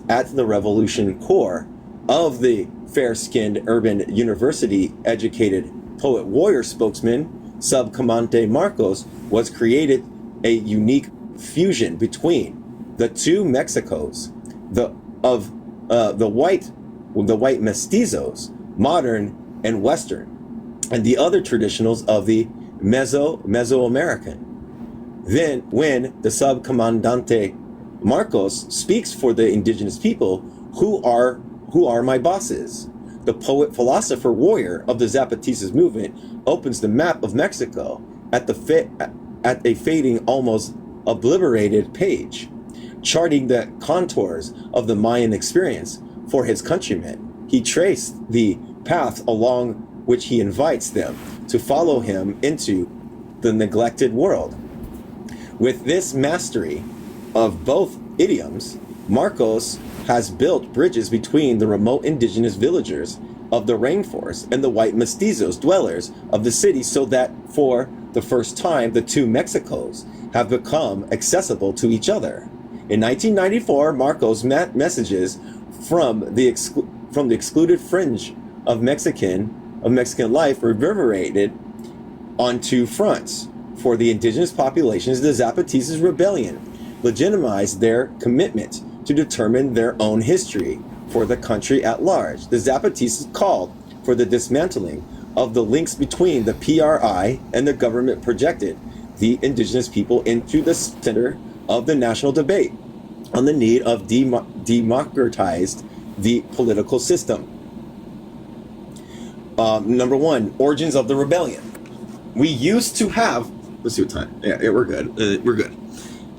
at the revolution core of the fair-skinned urban university-educated poet warrior spokesman Subcomandante Marcos was created a unique fusion between the two Mexicos, the white mestizos, modern and Western, and the other traditionals of the Mesoamerican. Then, when the Subcomandante Marcos speaks for the indigenous people, who are my bosses? The poet, philosopher, warrior of the Zapatistas movement opens the map of Mexico at a fading, almost obliterated page, charting the contours of the Mayan experience for his countrymen. He traced the path along which he invites them to follow him into the neglected world. With this mastery of both idioms, Marcos has built bridges between the remote indigenous villagers of the rainforest and the white mestizos, dwellers of the city, so that for the first time the two Mexicos have become accessible to each other. In 1994, Marcos messages from the excluded fringe of Mexican life reverberated on two fronts. For the indigenous populations, the Zapatistas rebellion legitimized their commitment to determine their own history for the country at large. The Zapatistas called for the dismantling of the links between the PRI and the government, projected the indigenous people into the center of the national debate on the need of democratized the political system. Number one, origins of the rebellion. We used to have, let's see what time, yeah, we're good.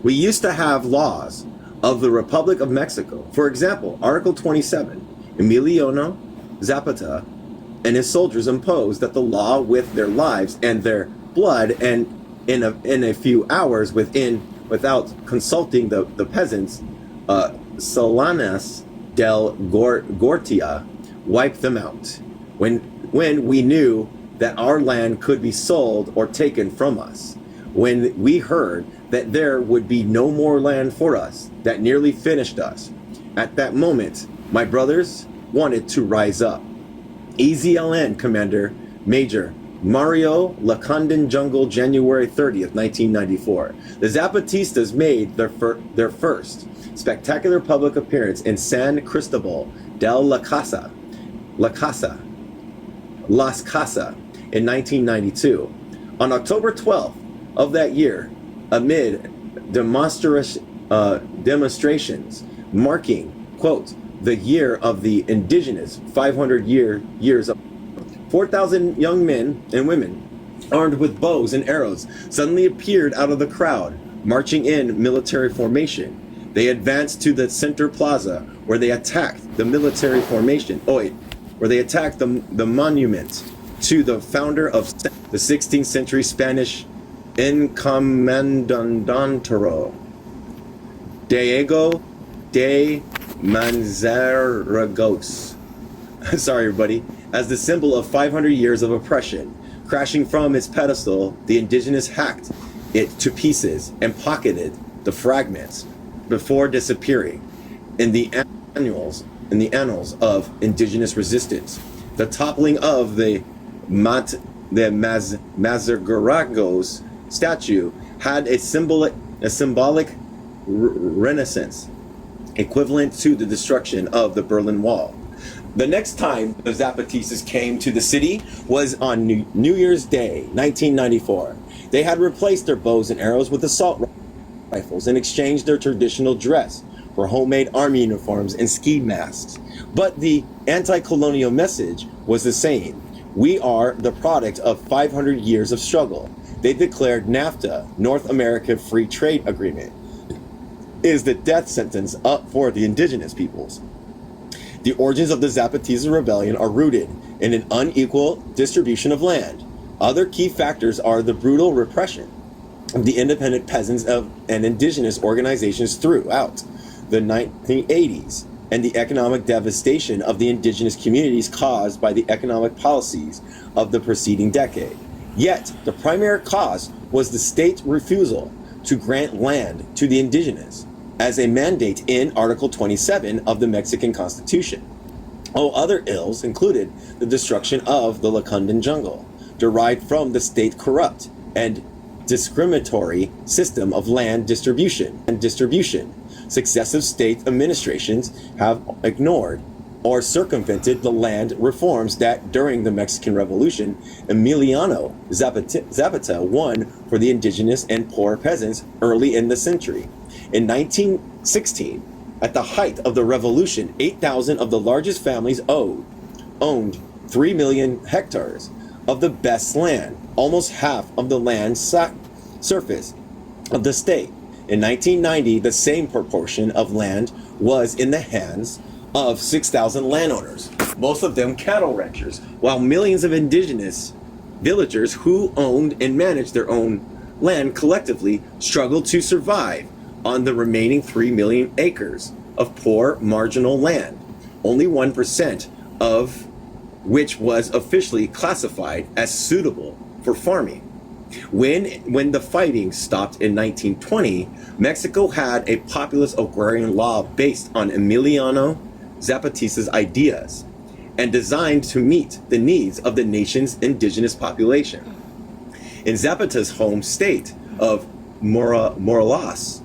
We used to have laws of the Republic of Mexico. For example, Article 27, Emiliano Zapata and his soldiers imposed that the law with their lives and their blood, and in a few hours without consulting the peasants, Solanas del Gortia wiped them out. When when we knew that our land could be sold or taken from us, when we heard that there would be no more land for us, that nearly finished us. At that moment, my brothers wanted to rise up. EZLN Commander Major Mario Lacandan Jungle, January 30th, 1994. The Zapatistas made their first spectacular public appearance in San Cristobal del Las Casas in 1992. On October 12th of that year, amid demonstrations marking, quote, the year of the indigenous 500 years of 4,000 young men and women armed with bows and arrows suddenly appeared out of the crowd, marching in military formation. They advanced to the center plaza where they attacked the military formation, where they attacked the monument to the founder of the 16th century Spanish Encomendador, Diego de Manzarragos. Sorry, everybody. As the symbol of 500 years of oppression. Crashing from its pedestal, the indigenous hacked it to pieces and pocketed the fragments before disappearing in the annals of indigenous resistance. The toppling of the Mazarragos statue had a symbolic renaissance equivalent to the destruction of the Berlin Wall. The next time the Zapatistas came to the city was on New Year's Day, 1994. They had replaced their bows and arrows with assault rifles and exchanged their traditional dress for homemade army uniforms and ski masks. But the anti-colonial message was the same. We are the product of 500 years of struggle. They declared NAFTA, North America Free Trade Agreement, is the death sentence up for the indigenous peoples. The origins of the Zapatista rebellion are rooted in an unequal distribution of land. Other key factors are the brutal repression of the independent peasants and indigenous organizations throughout the 1980s and the economic devastation of the indigenous communities caused by the economic policies of the preceding decade. Yet, the primary cause was the state's refusal to grant land to the indigenous as a mandate in Article 27 of the Mexican Constitution. Other ills included the destruction of the Lacandan jungle, derived from the state corrupt and discriminatory system of land distribution. Successive state administrations have ignored or circumvented the land reforms that during the Mexican Revolution, Emiliano Zapata won for the indigenous and poor peasants early in the century. In 1916, at the height of the revolution, 8,000 of the largest families owned 3 million hectares of the best land, almost half of the land surface of the state. In 1990, the same proportion of land was in the hands of 6,000 landowners, most of them cattle ranchers, while millions of indigenous villagers who owned and managed their own land collectively struggled to survive on the remaining 3 million acres of poor marginal land, only 1% of which was officially classified as suitable for farming. When the fighting stopped in 1920, Mexico had a populist agrarian law based on Emiliano Zapatista's ideas and designed to meet the needs of the nation's indigenous population. In Zapata's home state of Morelos,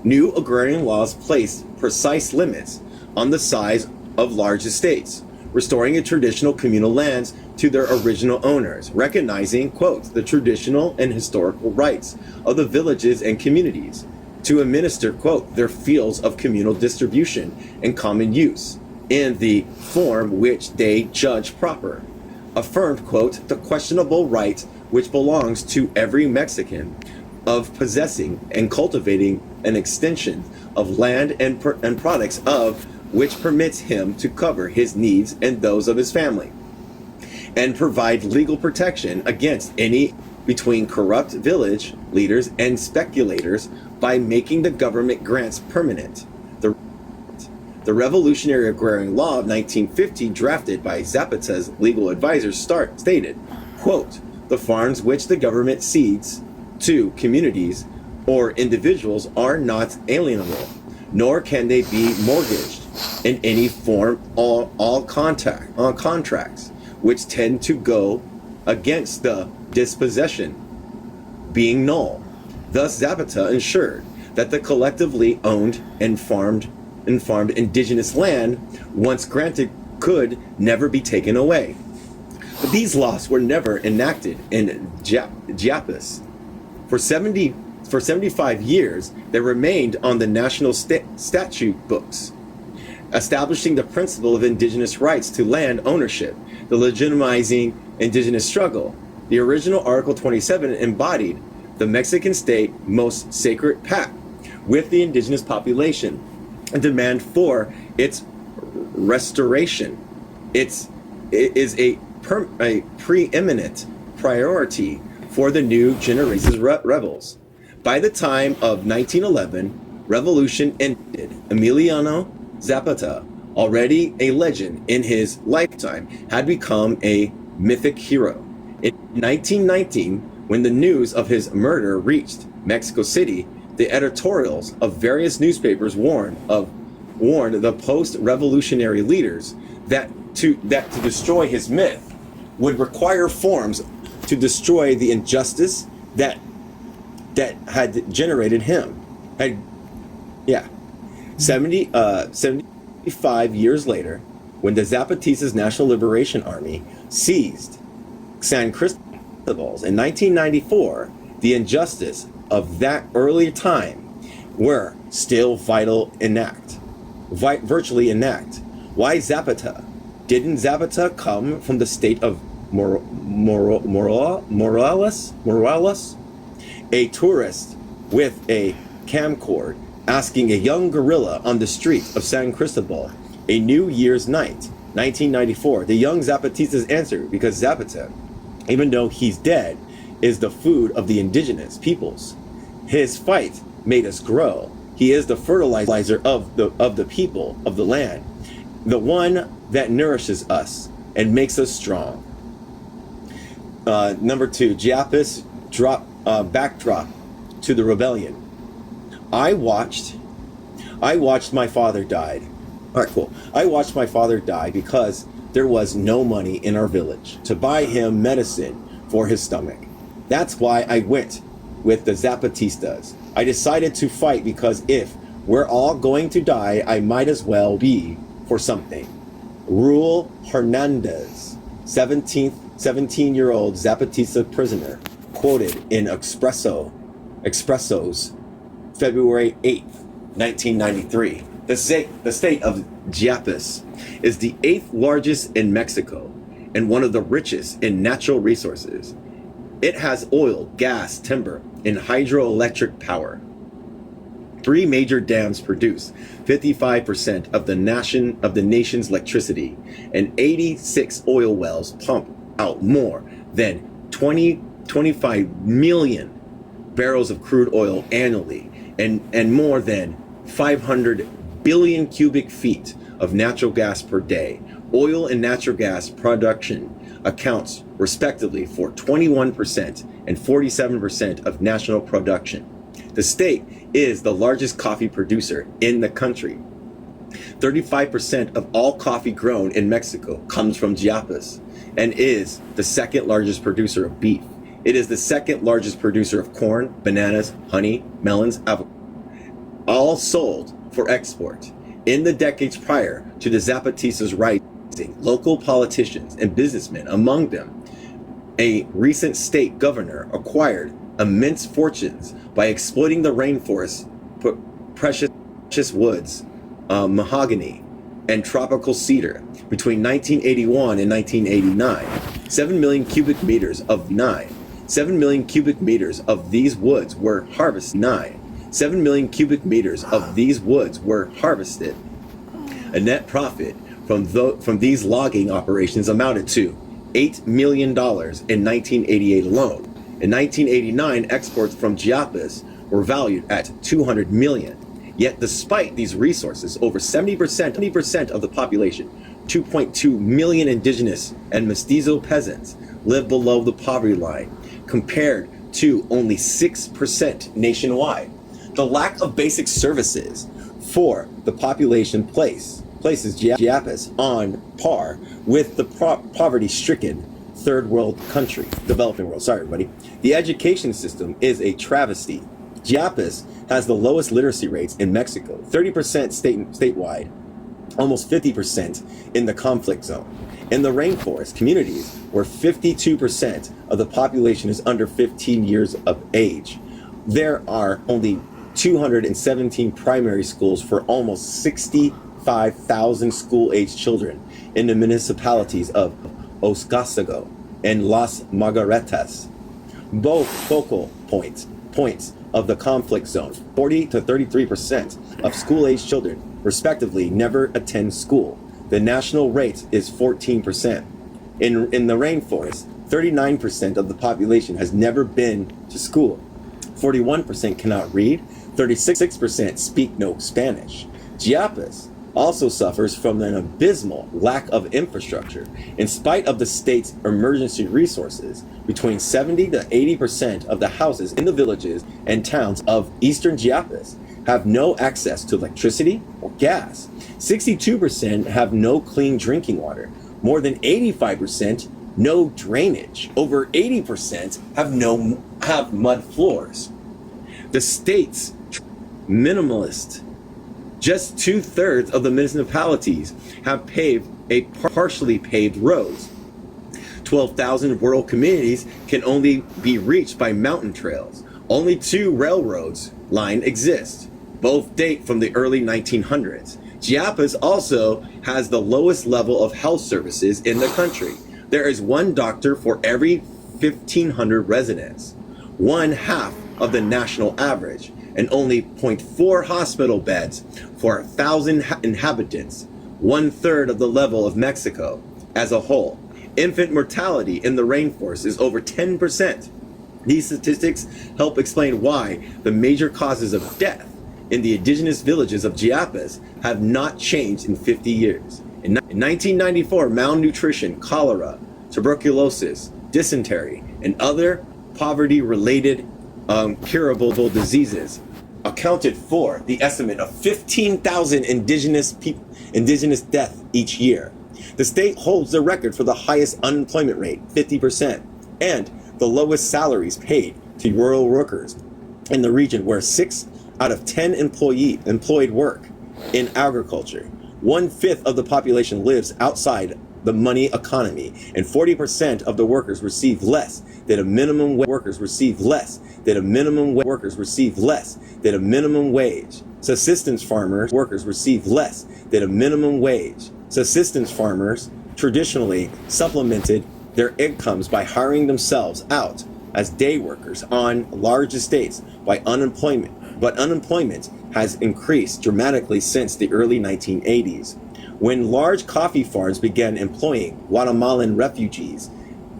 new agrarian laws placed precise limits on the size of large estates, restoring a traditional communal lands to their original owners, recognizing, quote, the traditional and historical rights of the villages and communities to administer, quote, their fields of communal distribution and common use in the form which they judge proper, affirmed, quote, the questionable right which belongs to every Mexican of possessing and cultivating an extension of land and products of which permits him to cover his needs and those of his family, and provide legal protection against any between corrupt village leaders and speculators by making the government grants permanent. The Revolutionary Agrarian Law of 1950, drafted by Zapata's legal advisors, stated, quote, "The farms which the government cedes to communities or individuals are not alienable, nor can they be mortgaged in any form. All contracts which tend to go against the dispossession being null." Thus, Zapata ensured that the collectively owned and farmed indigenous land, once granted, could never be taken away. But these laws were never enacted in Chiapas. For 75 years, they remained on the national statute books, establishing the principle of indigenous rights to land ownership, the legitimizing indigenous struggle. The original Article 27 embodied the Mexican state most sacred pact with the indigenous population and demand for its restoration. It is a preeminent priority for the new generation's rebels. By the time of 1911, revolution ended. Emiliano Zapata, already a legend in his lifetime, had become a mythic hero. In 1919, when the news of his murder reached Mexico City, the editorials of various newspapers warned the post-revolutionary leaders that to destroy his myth would require forms to destroy the injustice that had generated him. 75 years later, when the Zapatistas National Liberation Army seized San Cristobal in 1994, the injustice of that earlier time were still virtually enact. Why Zapata? Didn't Zapata come from the state of Morelos? A tourist with a camcorder asking a young guerrilla on the streets of San Cristobal a New Year's night, 1994. The young Zapatistas answered, because Zapata, even though he's dead, is the food of the indigenous peoples. His fight made us grow. He is the fertilizer of the people of the land, the one that nourishes us and makes us strong. Number 2, Chiapas backdrop to the rebellion. I watched my father die. All right, cool. I watched my father die because there was no money in our village to buy him medicine for his stomach. That's why I went with the Zapatistas. I decided to fight because if we're all going to die, I might as well be for something. Raul Hernandez, 17-year-old Zapatista prisoner, quoted in Expresso's February 8th, 1993. The state of Chiapas is the 8th largest in Mexico and one of the richest in natural resources. It has oil, gas, timber, and hydroelectric power. 3 major dams produce 55% of the nation's electricity, and 86 oil wells pump out more than 25 million barrels of crude oil annually, and more than 500 billion cubic feet of natural gas per day. Oil and natural gas production accounts respectively for 21% and 47% of national production. The state is the largest coffee producer in the country. 35% of all coffee grown in Mexico comes from Chiapas and is the second largest producer of beef. It is the second largest producer of corn, bananas, honey, melons, avocado, all sold for export. In the decades prior to the Zapatistas' rising, local politicians and businessmen, among them a recent state governor, acquired immense fortunes by exploiting the rainforest, precious woods, mahogany, and tropical cedar. Between 1981 and 1989, 7 million cubic meters of 7 million cubic meters of these woods were harvested. 7 million cubic meters of these woods were harvested. A net profit from these logging operations amounted to $8 million in 1988 alone. In 1989, exports from Chiapas were valued at $200 million. Yet despite these resources, over 70% of the population, 2.2 million indigenous and mestizo peasants, live below the poverty line, compared to only 6% nationwide. The lack of basic services for the population places Chiapas on par with the poverty-stricken third world country, developing world. Sorry, everybody. The education system is a travesty. Chiapas has the lowest literacy rates in Mexico, 30% statewide, almost 50% in the conflict zone. In the rainforest communities, where 52% of the population is under 15 years of age, there are only 217 primary schools for almost 65,000 school-age children in the municipalities of Oscasago and Las Margaritas. Both focal points of the conflict zone, 40 to 33% of school-age children, respectively, never attend school. The national rate is 14%. In the rainforest, 39% of the population has never been to school. 41% cannot read. 36% speak no Spanish. Chiapas also suffers from an abysmal lack of infrastructure. In spite of the state's emergency resources, between 70 to 80% of the houses in the villages and towns of eastern Chiapas have no access to electricity or gas. 62% have no clean drinking water. More than 85% no drainage. Over 80% have mud floors. The state's minimalist. Just 2/3 of the municipalities have partially paved roads. 12,000 rural communities can only be reached by mountain trails. Only 2 railroads line exist. Both date from the early 1900s. Chiapas also has the lowest level of health services in the country. There is 1 doctor for every 1,500 residents, 1/2 of the national average, and only 0.4 hospital beds for 1,000 inhabitants, 1/3 of the level of Mexico as a whole. Infant mortality in the rainforest is over 10%. These statistics help explain why the major causes of death in the indigenous villages of Chiapas have not changed in 50 years. In 1994, malnutrition, cholera, tuberculosis, dysentery, and other poverty-related curable diseases accounted for the estimate of 15,000 indigenous deaths each year. The state holds the record for the highest unemployment rate, 50%, and the lowest salaries paid to rural workers in the region, where 6 out of 10 employed work in agriculture. 1/5 of the population lives outside the money economy, and 40% of the workers receive less than a minimum wage. Subsistence farmers workers receive less than a minimum wage. Subsistence farmers traditionally supplemented their incomes by hiring themselves out as day workers on large estates by unemployment, but unemployment has increased dramatically since the early 1980s, when large coffee farms began employing Guatemalan refugees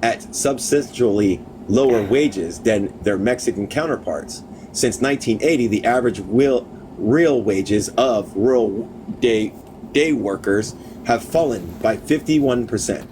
at substantially lower wages than their Mexican counterparts. Since 1980, the average real wages of rural day workers have fallen by 51%.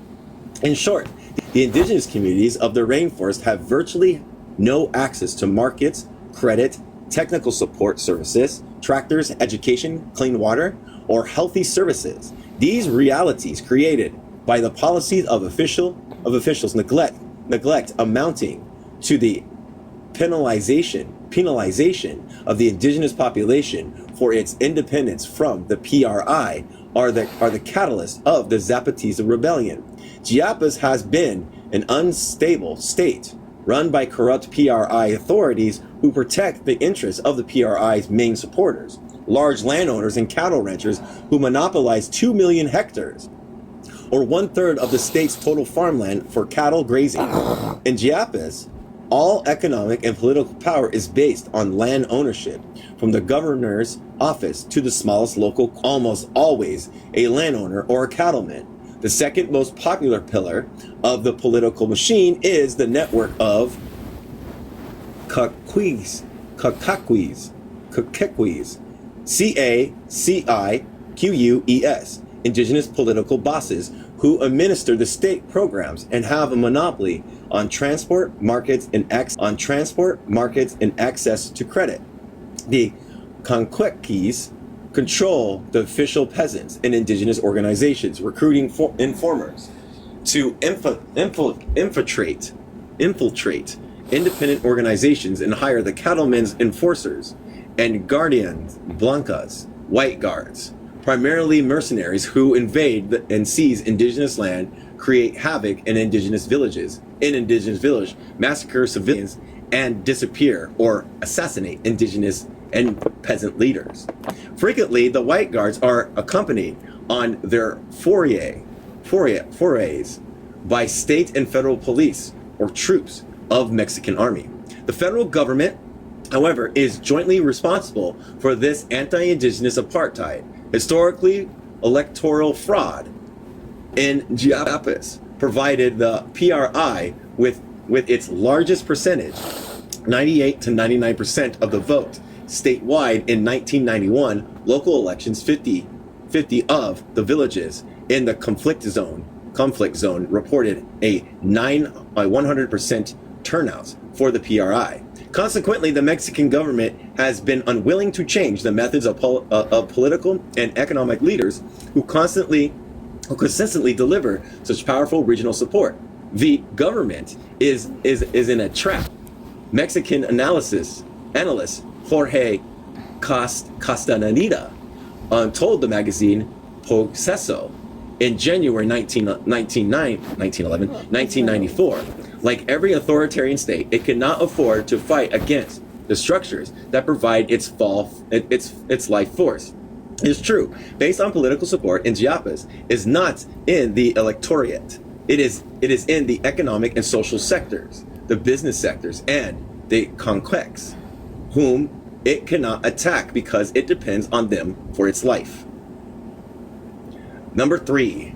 In short, the indigenous communities of the rainforest have virtually no access to markets, credit, technical support services, tractors, education, clean water, or healthy services. These realities created by the policies of officials neglect amounting to the penalization of the indigenous population for its independence from the PRI are the catalyst of the Zapatista rebellion. Chiapas has been an unstable state run by corrupt PRI authorities who protect the interests of the PRI's main supporters, large landowners and cattle ranchers who monopolize 2 million hectares, or 1/3 of the state's total farmland for cattle grazing. In Chiapas, all economic and political power is based on land ownership, from the governor's office to the smallest local, almost always a landowner or a cattleman. The second most popular pillar of the political machine is the network of caciques, CACIQUES, indigenous political bosses who administer the state programs and have a monopoly on transport markets and access to credit. The Conquequis control the official peasants and indigenous organizations, recruiting informers to infiltrate independent organizations and hire the cattlemen's enforcers and guardians blancas, white guards, primarily mercenaries who invade and seize indigenous land, create havoc in indigenous villages, massacre civilians, and disappear or assassinate indigenous and peasant leaders. Frequently, the white guards are accompanied on their forays by state and federal police or troops of Mexican army. The federal government, however, is jointly responsible for this anti-indigenous apartheid. Historically, electoral fraud in Chiapas provided the PRI with its largest percentage, 98 to 99% of the vote. Statewide in 1991, local elections, 50 of the villages in the conflict zone reported a 100% turnout for the PRI. Consequently, the Mexican government has been unwilling to change the methods of political and economic leaders who consistently deliver such powerful regional support. The government is in a trap. Mexican analyst Jorge Castaneda told the magazine Proceso in January 1994, like every authoritarian state, it cannot afford to fight against the structures that provide its life force. It is true, based on political support in Chiapas, is not in the electorate. It is in the economic and social sectors, the business sectors, and the conquests, whom it cannot attack because it depends on them for its life. Number 3,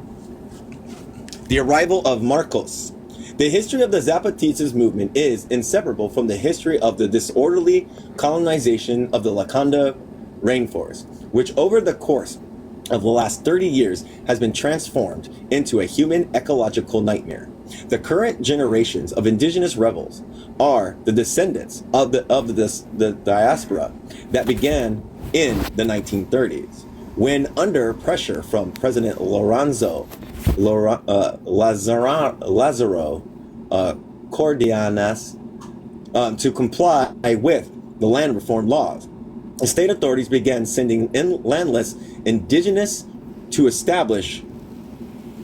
the arrival of Marcos. The history of the Zapatistas movement is inseparable from the history of the disorderly colonization of the Lacandon rainforest, which over the course of the last 30 years has been transformed into a human ecological nightmare. The current generations of indigenous rebels are the descendants of the diaspora that began in the 1930s, when under pressure from President Lázaro Cárdenas to comply with the land reform laws. The state authorities began sending in landless indigenous to establish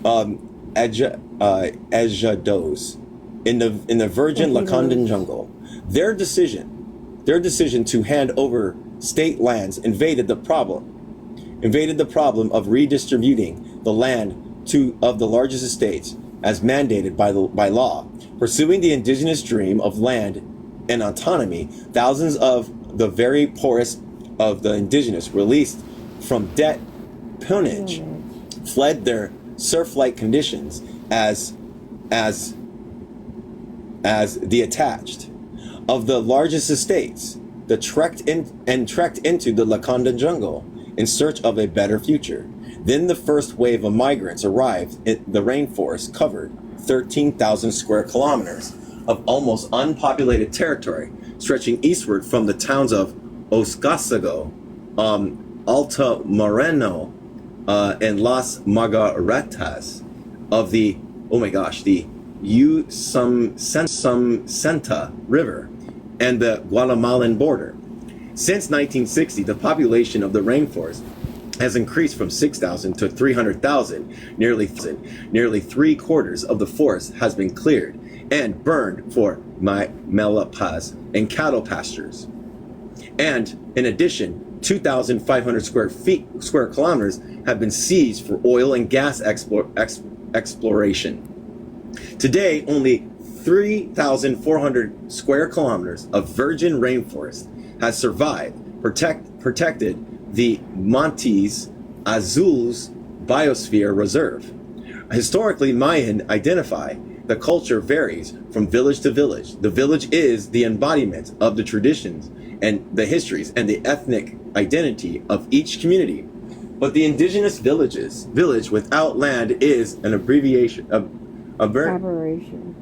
ejidos in the virgin Lacandon jungle. Their decision to hand over state lands invaded the problem of redistributing the land of the largest estates as mandated by law. Pursuing the indigenous dream of land and autonomy, thousands of the very poorest of the indigenous, released from debt peonage, fled their serf-like conditions as the attached of the largest estates, trekked into the Lacandon jungle in search of a better future. Then the first wave of migrants arrived. The rainforest covered 13,000 square kilometers of almost unpopulated territory, stretching eastward from the towns of Oscasago, Alta Moreno, and Las Margaritas of the Usumacinta River and the Guatemalan border. Since 1960, the population of the rainforest has increased from 6,000 to 300,000. Nearly 3/4 of the forest has been cleared and burned for milpas and cattle pastures. And in addition, 2,500 square kilometers have been seized for oil and gas exploration. Today, only 3,400 square kilometers of virgin rainforest has survived, protected the Montes Azules Biosphere Reserve. Historically, Mayan identify the culture varies from village to village. The village is the embodiment of the traditions and the histories and the ethnic identity of each community. But the indigenous village without land is an abbreviation, a variation.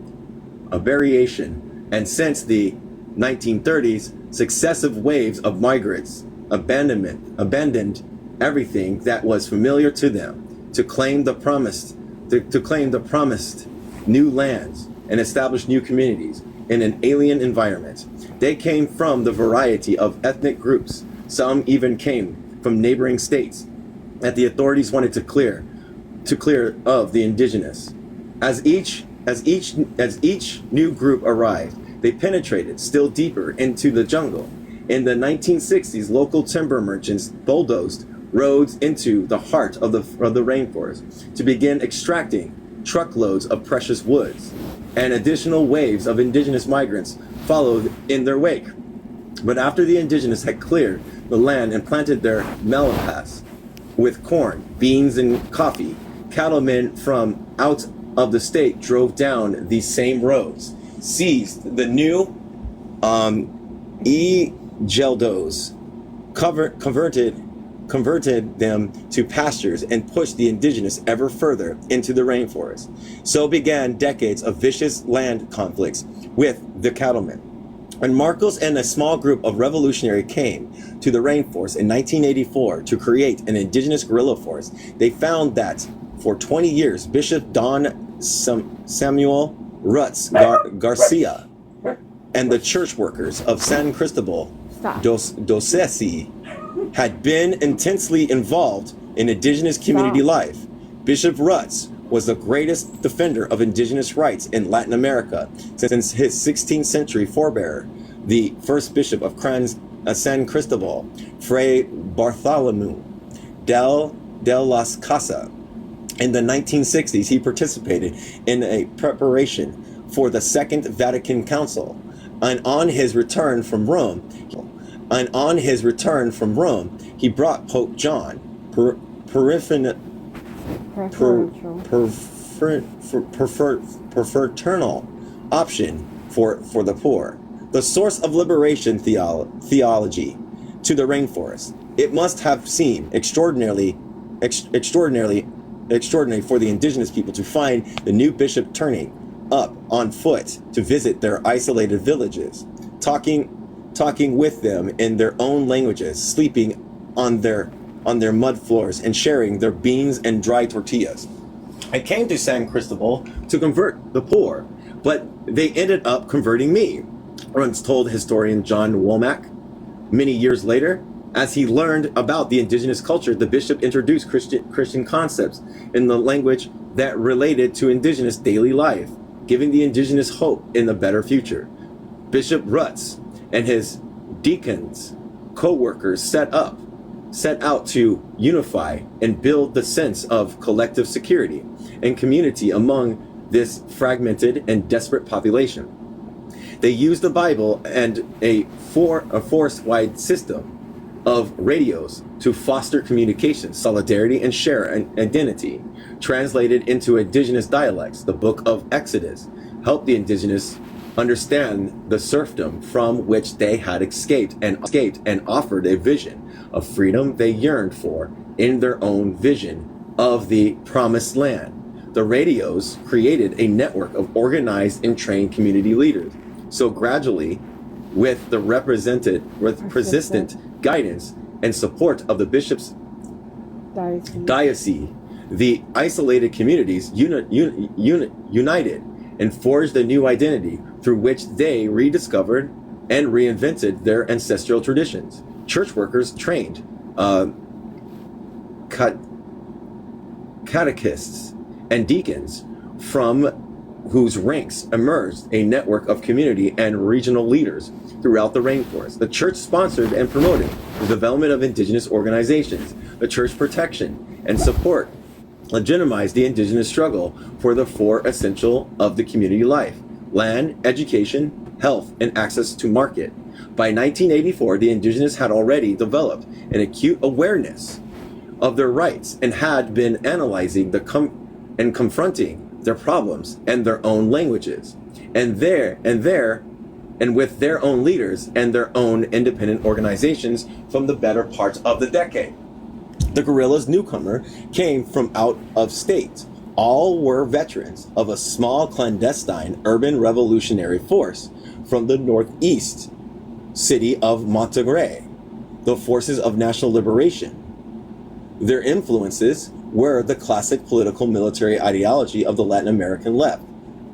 And since the 1930s, successive waves of migrants abandoned everything that was familiar to them to claim the promised new lands and establish new communities in an alien environment. They came from the variety of ethnic groups. Some even came from neighboring states that the authorities wanted to clear of the indigenous. As each new group arrived, they penetrated still deeper into the jungle. In the 1960s, local timber merchants bulldozed roads into the heart of the rainforest to begin extracting truckloads of precious woods, and additional waves of indigenous migrants followed in their wake. But after the indigenous had cleared the land and planted their malapas with corn, beans, and coffee, cattlemen from out of the state drove down these same roads, seized the new geldos, converted them to pastures, and pushed the indigenous ever further into the rainforest. So began decades of vicious land conflicts with the cattlemen. When Marcos and a small group of revolutionaries came to the rainforest in 1984 to create an indigenous guerrilla force, they found that for 20 years, Bishop Don Samuel Rutz Garcia and the church workers of San Cristobal Dosesi had been intensely involved in indigenous community life. Bishop Rutz was the greatest defender of indigenous rights in Latin America since his 16th century forebearer, the first bishop of San Cristobal, Fray Bartholomew de las Casas. In the 1960s, he participated in a preparation for the Second Vatican Council, and on his return from Rome, he brought Pope John fraternal option for the poor, the source of liberation theology, to the rainforest. It must have seemed extraordinary for the indigenous people to find the new bishop turning up on foot to visit their isolated villages, talking with them in their own languages, sleeping on their mud floors, and sharing their beans and dry tortillas. I came to San Cristobal to convert the poor, but they ended up converting me, once told historian John Womack. Many years later, as he learned about the indigenous culture, the bishop introduced Christian concepts in the language that related to indigenous daily life, giving the indigenous hope in a better future. Bishop Rutz and his deacons, co-workers set out to unify and build the sense of collective security and community among this fragmented and desperate population. They used the Bible and a forest-wide system of radios to foster communication, solidarity, and share an identity. Translated into indigenous dialects, the book of Exodus helped the indigenous understand the serfdom from which they had escaped and offered a vision of freedom they yearned for in their own vision of the promised land. The radios created a network of organized and trained community leaders. So gradually, with the persistent guidance and support of the bishop's diocese, the isolated communities united and forged a new identity through which they rediscovered and reinvented their ancestral traditions. Church workers trained catechists and deacons, from whose ranks emerged a network of community and regional leaders throughout the rainforest. The church sponsored and promoted the development of indigenous organizations. The church protection and support legitimized the indigenous struggle for the four essential of the community life: land, education, health, and access to market. By 1984, the indigenous had already developed an acute awareness of their rights and had been analyzing confronting their problems and their own languages. And their and with their own leaders and their own independent organizations from the better part of the decade. The guerrillas newcomer came from out of state. All were veterans of a small clandestine urban revolutionary force from the northeast city of Monterrey, the Forces of National Liberation. Their influences were the classic political military ideology of the Latin American left,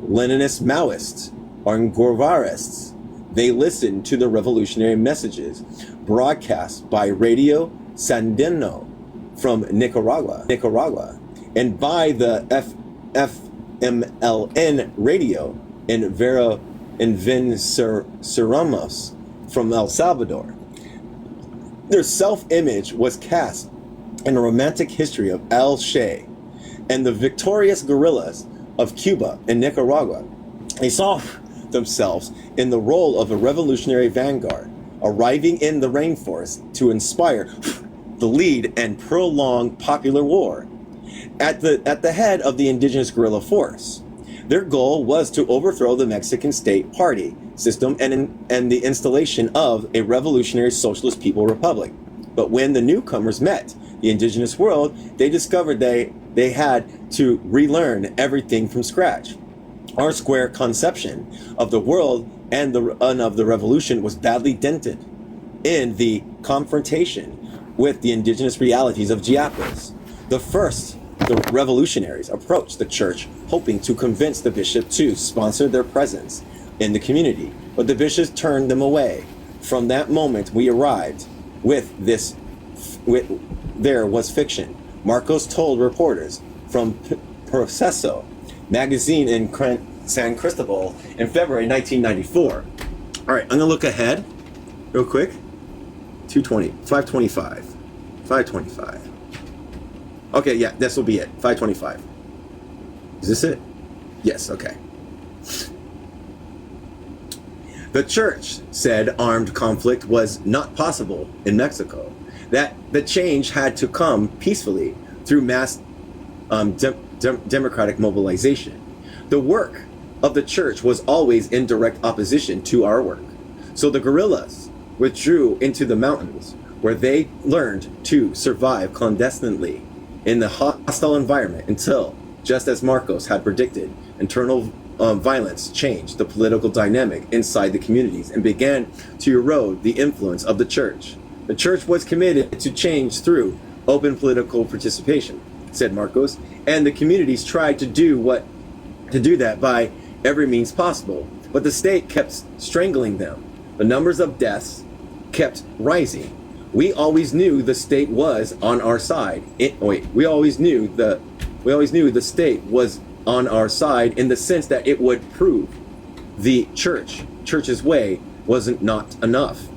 Leninist Maoists, or Guevarists. They listened to the revolutionary messages broadcast by Radio Sandino from Nicaragua, and by the FMLN radio in Venceramos from El Salvador. Their self-image was cast in a romantic history of El Che and the victorious guerrillas of Cuba and Nicaragua. They saw themselves in the role of a revolutionary vanguard, arriving in the rainforest to inspire the lead and prolong popular war. At the head of the indigenous guerrilla force, their goal was to overthrow the Mexican state party system and the installation of a revolutionary socialist people republic. But when the newcomers met the indigenous world, they discovered they had to relearn everything from scratch. Our square conception of the world and of the revolution was badly dented in the confrontation with the indigenous realities of Chiapas. The revolutionaries approached the church hoping to convince the bishop to sponsor their presence in the community, but the bishops turned them away. From that moment we arrived there was fiction. Marcos told reporters from Proceso magazine in San Cristobal in February 1994. All right, I'm gonna look ahead real quick. 525. Okay, yeah, this will be it. 525. Is this it? Yes, okay. The church said armed conflict was not possible in Mexico, that the change had to come peacefully through mass democratic mobilization. The work of the church was always in direct opposition to our work. So the guerrillas withdrew into the mountains, where they learned to survive clandestinely in the hostile environment until, just as Marcos had predicted, internal violence changed the political dynamic inside the communities and began to erode the influence of the church. The church was committed to change through open political participation, said Marcos, and the communities tried to do that by every means possible, but the state kept strangling them. The numbers of deaths kept rising. We always knew the state was on our side. We always knew the state was on our side in the sense that it would prove the church's way wasn't not enough.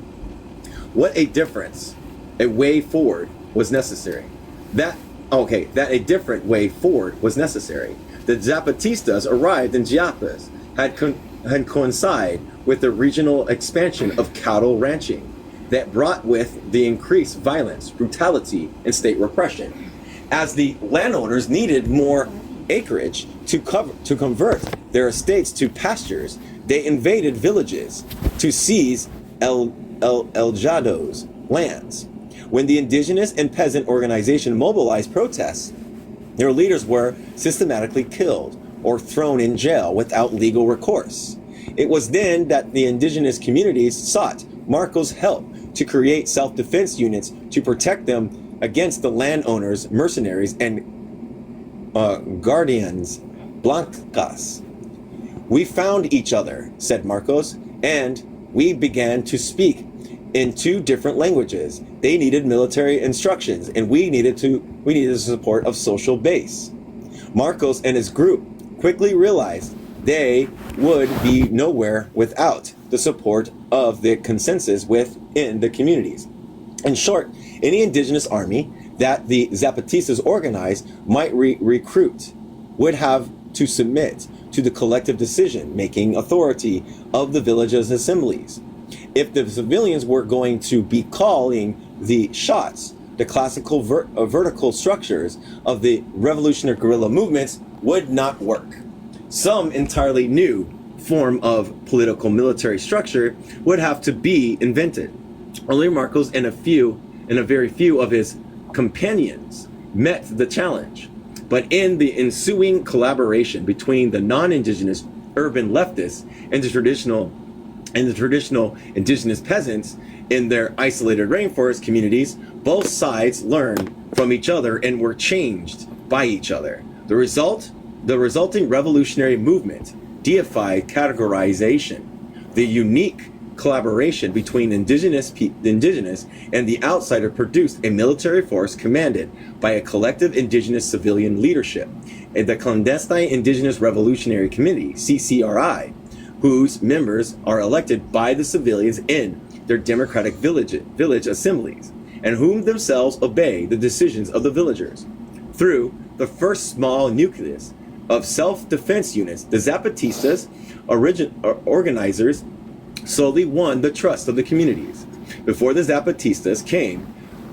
What a difference. A way forward was necessary. That a different way forward was necessary. The Zapatistas arrived in Chiapas, had coincided with the regional expansion of cattle ranching that brought with the increased violence, brutality, and state repression. As the landowners needed more acreage to convert their estates to pastures, they invaded villages to seize El Jado's lands. When the indigenous and peasant organization mobilized protests, their leaders were systematically killed or thrown in jail without legal recourse. It was then that the indigenous communities sought Marcos' help to create self-defense units to protect them against the landowners, mercenaries, and guardians blancas. We found each other, said Marcos, and we began to speak in two different languages. They needed military instructions, and we needed the support of social base. Marcos and his group quickly realized they would be nowhere without the support of the consensus within the communities. In short, any indigenous army that the Zapatistas organized might recruit would have to submit to the collective decision-making authority of the villages' assemblies. If the civilians were going to be calling the shots, the classical vertical structures of the revolutionary guerrilla movements would not work. Some entirely new form of political military structure would have to be invented. Only Marcos and a very few of his companions met the challenge. But in the ensuing collaboration between the non-indigenous urban leftists and the traditional indigenous peasants in their isolated rainforest communities, both sides learned from each other and were changed by each other. The resulting revolutionary movement deified categorization. The unique collaboration between indigenous and the outsider produced a military force commanded by a collective indigenous civilian leadership, the Clandestine Indigenous Revolutionary Committee, CCRI, whose members are elected by the civilians in their democratic village assemblies, and whom themselves obey the decisions of the villagers. Through the first small nucleus of self-defense units, the Zapatistas organizers slowly won the trust of the communities. Before the Zapatistas came,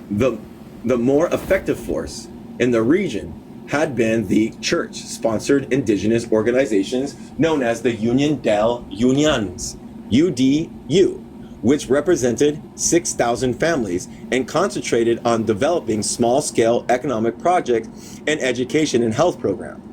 the more effective force in the region had been the church-sponsored indigenous organizations known as the Union del Unions, UDU, which represented 6,000 families and concentrated on developing small-scale economic projects and education and health programs.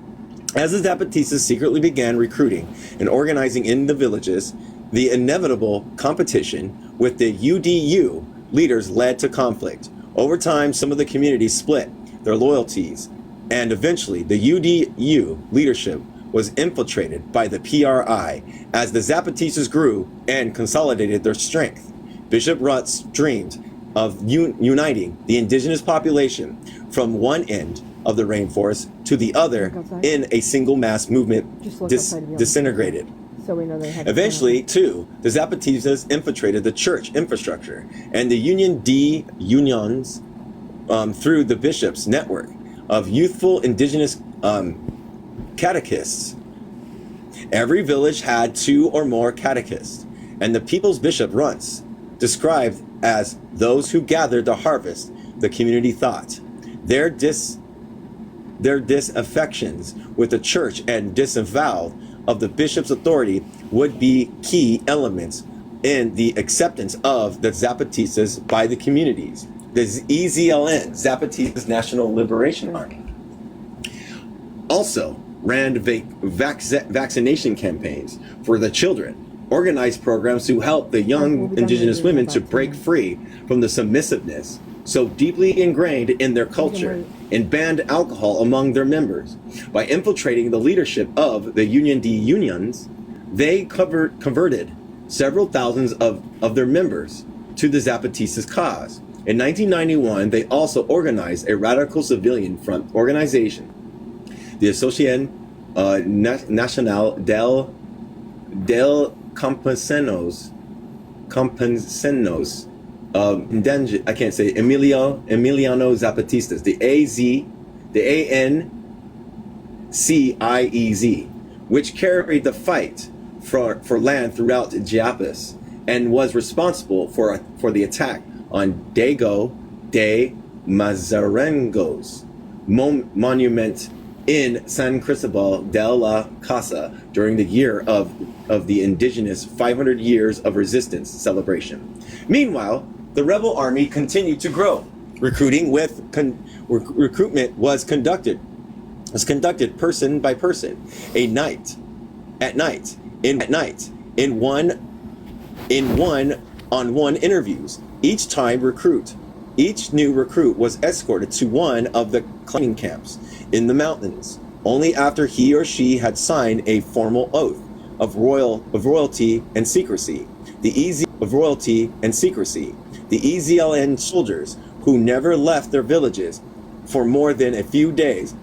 As the Zapatistas secretly began recruiting and organizing in the villages, the inevitable competition with the UDU leaders led to conflict. Over time, some of the communities split their loyalties, and eventually the UDU leadership was infiltrated by the PRI as the Zapatistas grew and consolidated their strength. Bishop Rutz dreamed of uniting the indigenous population from one end of the rainforest to the other in a single mass movement disintegrated. So we know they had Eventually, too, the Zapatistas infiltrated the church infrastructure and the Union de Unions through the bishop's network of youthful indigenous catechists. Every village had 2 or more catechists, and the people's bishop Runts, described as those who gathered the harvest, the community thought. Their disaffections with the church and disavowal of the bishop's authority would be key elements in the acceptance of the Zapatistas by the communities. The EZLN, Zapatistas National Liberation Army, also ran vaccination campaigns for the children, organized programs to help the young indigenous women to break free from the submissiveness so deeply ingrained in their culture, and banned alcohol among their members. By infiltrating the leadership of the Union de Unions, they converted several thousands of their members to the Zapatistas cause. In 1991, they also organized a radical civilian front organization, the Asociación Nacional del Campesinos, I can't say Emiliano Zapatistas, the ANCIEZ, which carried the fight for land throughout Chiapas and was responsible for the attack on Diego de Mazarengos monument in San Cristobal de la Casa during the year of the indigenous 500 years of resistance celebration. Meanwhile, the rebel army continued to grow. Recruitment was conducted person by person, in one-on-one interviews. Each new recruit was escorted to one of the climbing camps in the mountains, only after he or she had signed a formal oath of royalty and secrecy. The EZLN soldiers, who never left their villages for more than a few days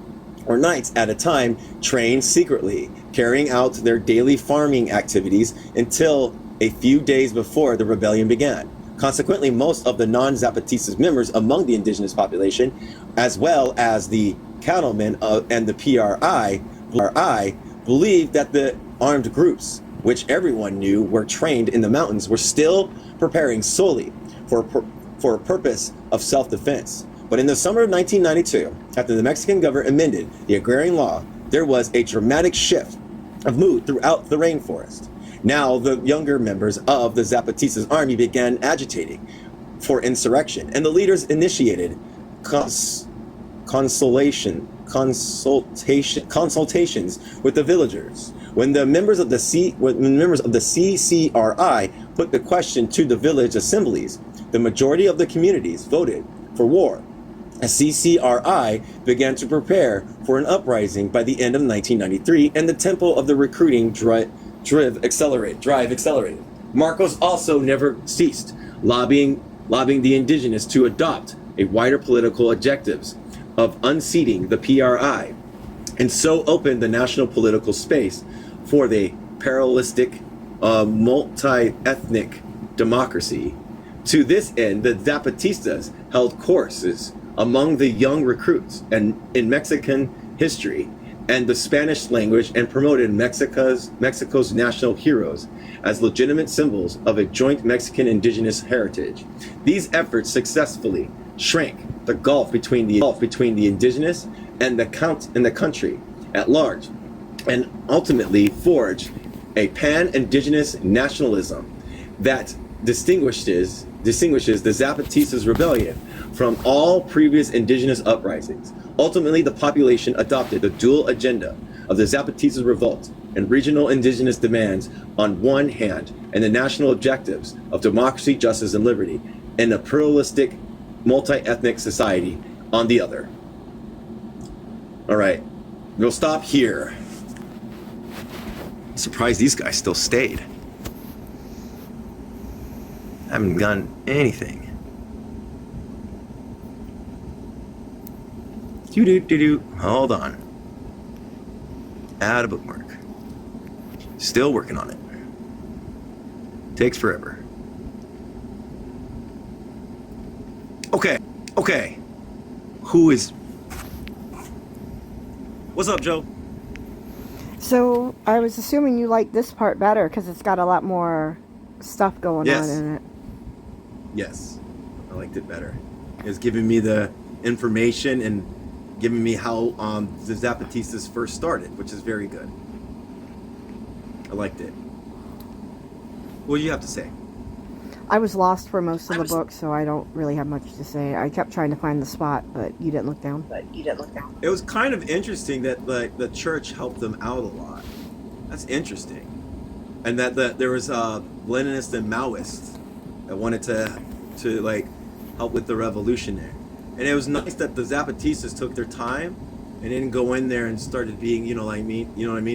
or nights at a time, trained secretly, carrying out their daily farming activities until a few days before the rebellion began. Consequently, most of the non-Zapatistas members among the indigenous population, as well as the cattlemen and the PRI, believed that the armed groups, which everyone knew were trained in the mountains, were still preparing solely for a purpose of self-defense. But in the summer of 1992, after the Mexican government amended the agrarian law, there was a dramatic shift have moved throughout the rainforest. Now, the younger members of the Zapatistas army began agitating for insurrection, and the leaders initiated consultations with the villagers. When the members of the CCRI put the question to the village assemblies, the majority of the communities voted for war. CCRI began to prepare for an uprising by the end of 1993, and the tempo of the recruiting drive accelerated. Marcos also never ceased lobbying the indigenous to adopt a wider political objectives of unseating the PRI, and so opened the national political space for the pluralistic, multi-ethnic democracy. To this end, the Zapatistas held courses among the young recruits and in Mexican history and the Spanish language, and promoted Mexico's national heroes as legitimate symbols of a joint Mexican indigenous heritage. These efforts successfully shrank the gulf between the indigenous and the country at large, and ultimately forged a pan-indigenous nationalism that distinguishes the Zapatistas rebellion from all previous indigenous uprisings. Ultimately, the population adopted the dual agenda of the Zapatistas revolt and regional indigenous demands on one hand, and the national objectives of democracy, justice, and liberty in a pluralistic, multi-ethnic society on the other. All right, we'll stop here. I'm surprised these guys still stayed. I haven't done anything. Hold on. Add a bookmark. Still working on it. Takes forever. Okay. Who is... What's up, Joe? So, I was assuming you like this part better because it's got a lot more stuff going on in it. Yes. I liked it better. It was giving me the information and giving me how the Zapatistas first started, which is very good. I liked it. What do you have to say? I was lost for most of the book, so I don't really have much to say. I kept trying to find the spot, but you didn't look down. It was kind of interesting that the church helped them out a lot. That's interesting. And that there was Leninists and Maoists that wanted to help with the revolution there. And it was nice that the Zapatistas took their time and didn't go in there and started being,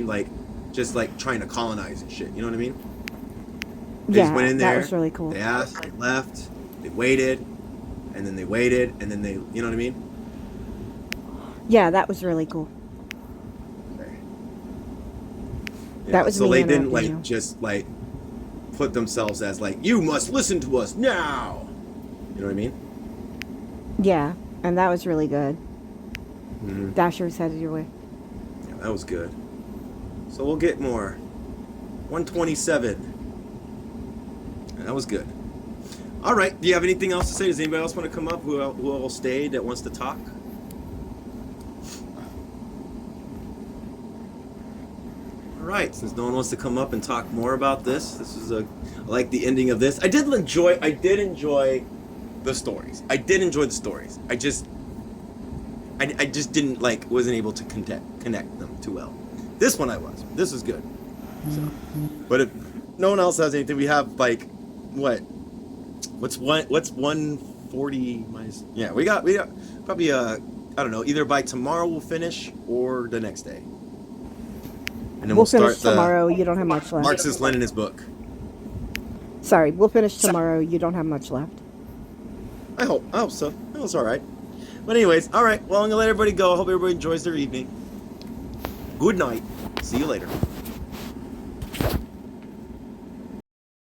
like just like trying to colonize and shit. You know what I mean? They just went in there. That was really cool. They asked, they left, they waited, and then they waited, and then they, you know what I mean? Yeah, that was really cool. Okay. Yeah, That was so me they didn't interrupting you. just put themselves as you must listen to us now. You know what I mean? Yeah, and that was really good. Mm-hmm. Dasher's headed your way. Yeah, that was good. So we'll get more. 127. Yeah, that was good. All right. Do you have anything else to say? Does anybody else want to come up who all stayed that wants to talk? All right. Since no one wants to come up and talk more about this is I like the ending of this. I did enjoy the stories. I did enjoy the stories. I just didn't wasn't able to connect them too well. This one I was. This is good. So, but if no one else has anything, we have what's 140 minus? Yeah, we got probably I don't know, either by tomorrow we'll finish or the next day. And then We'll start finish tomorrow. You don't have much left. Marxist-Leninist book. Sorry, we'll finish tomorrow. You don't have much left. I hope so. That was all right. But anyways, all right. Well, I'm gonna let everybody go. I hope everybody enjoys their evening. Good night. See you later.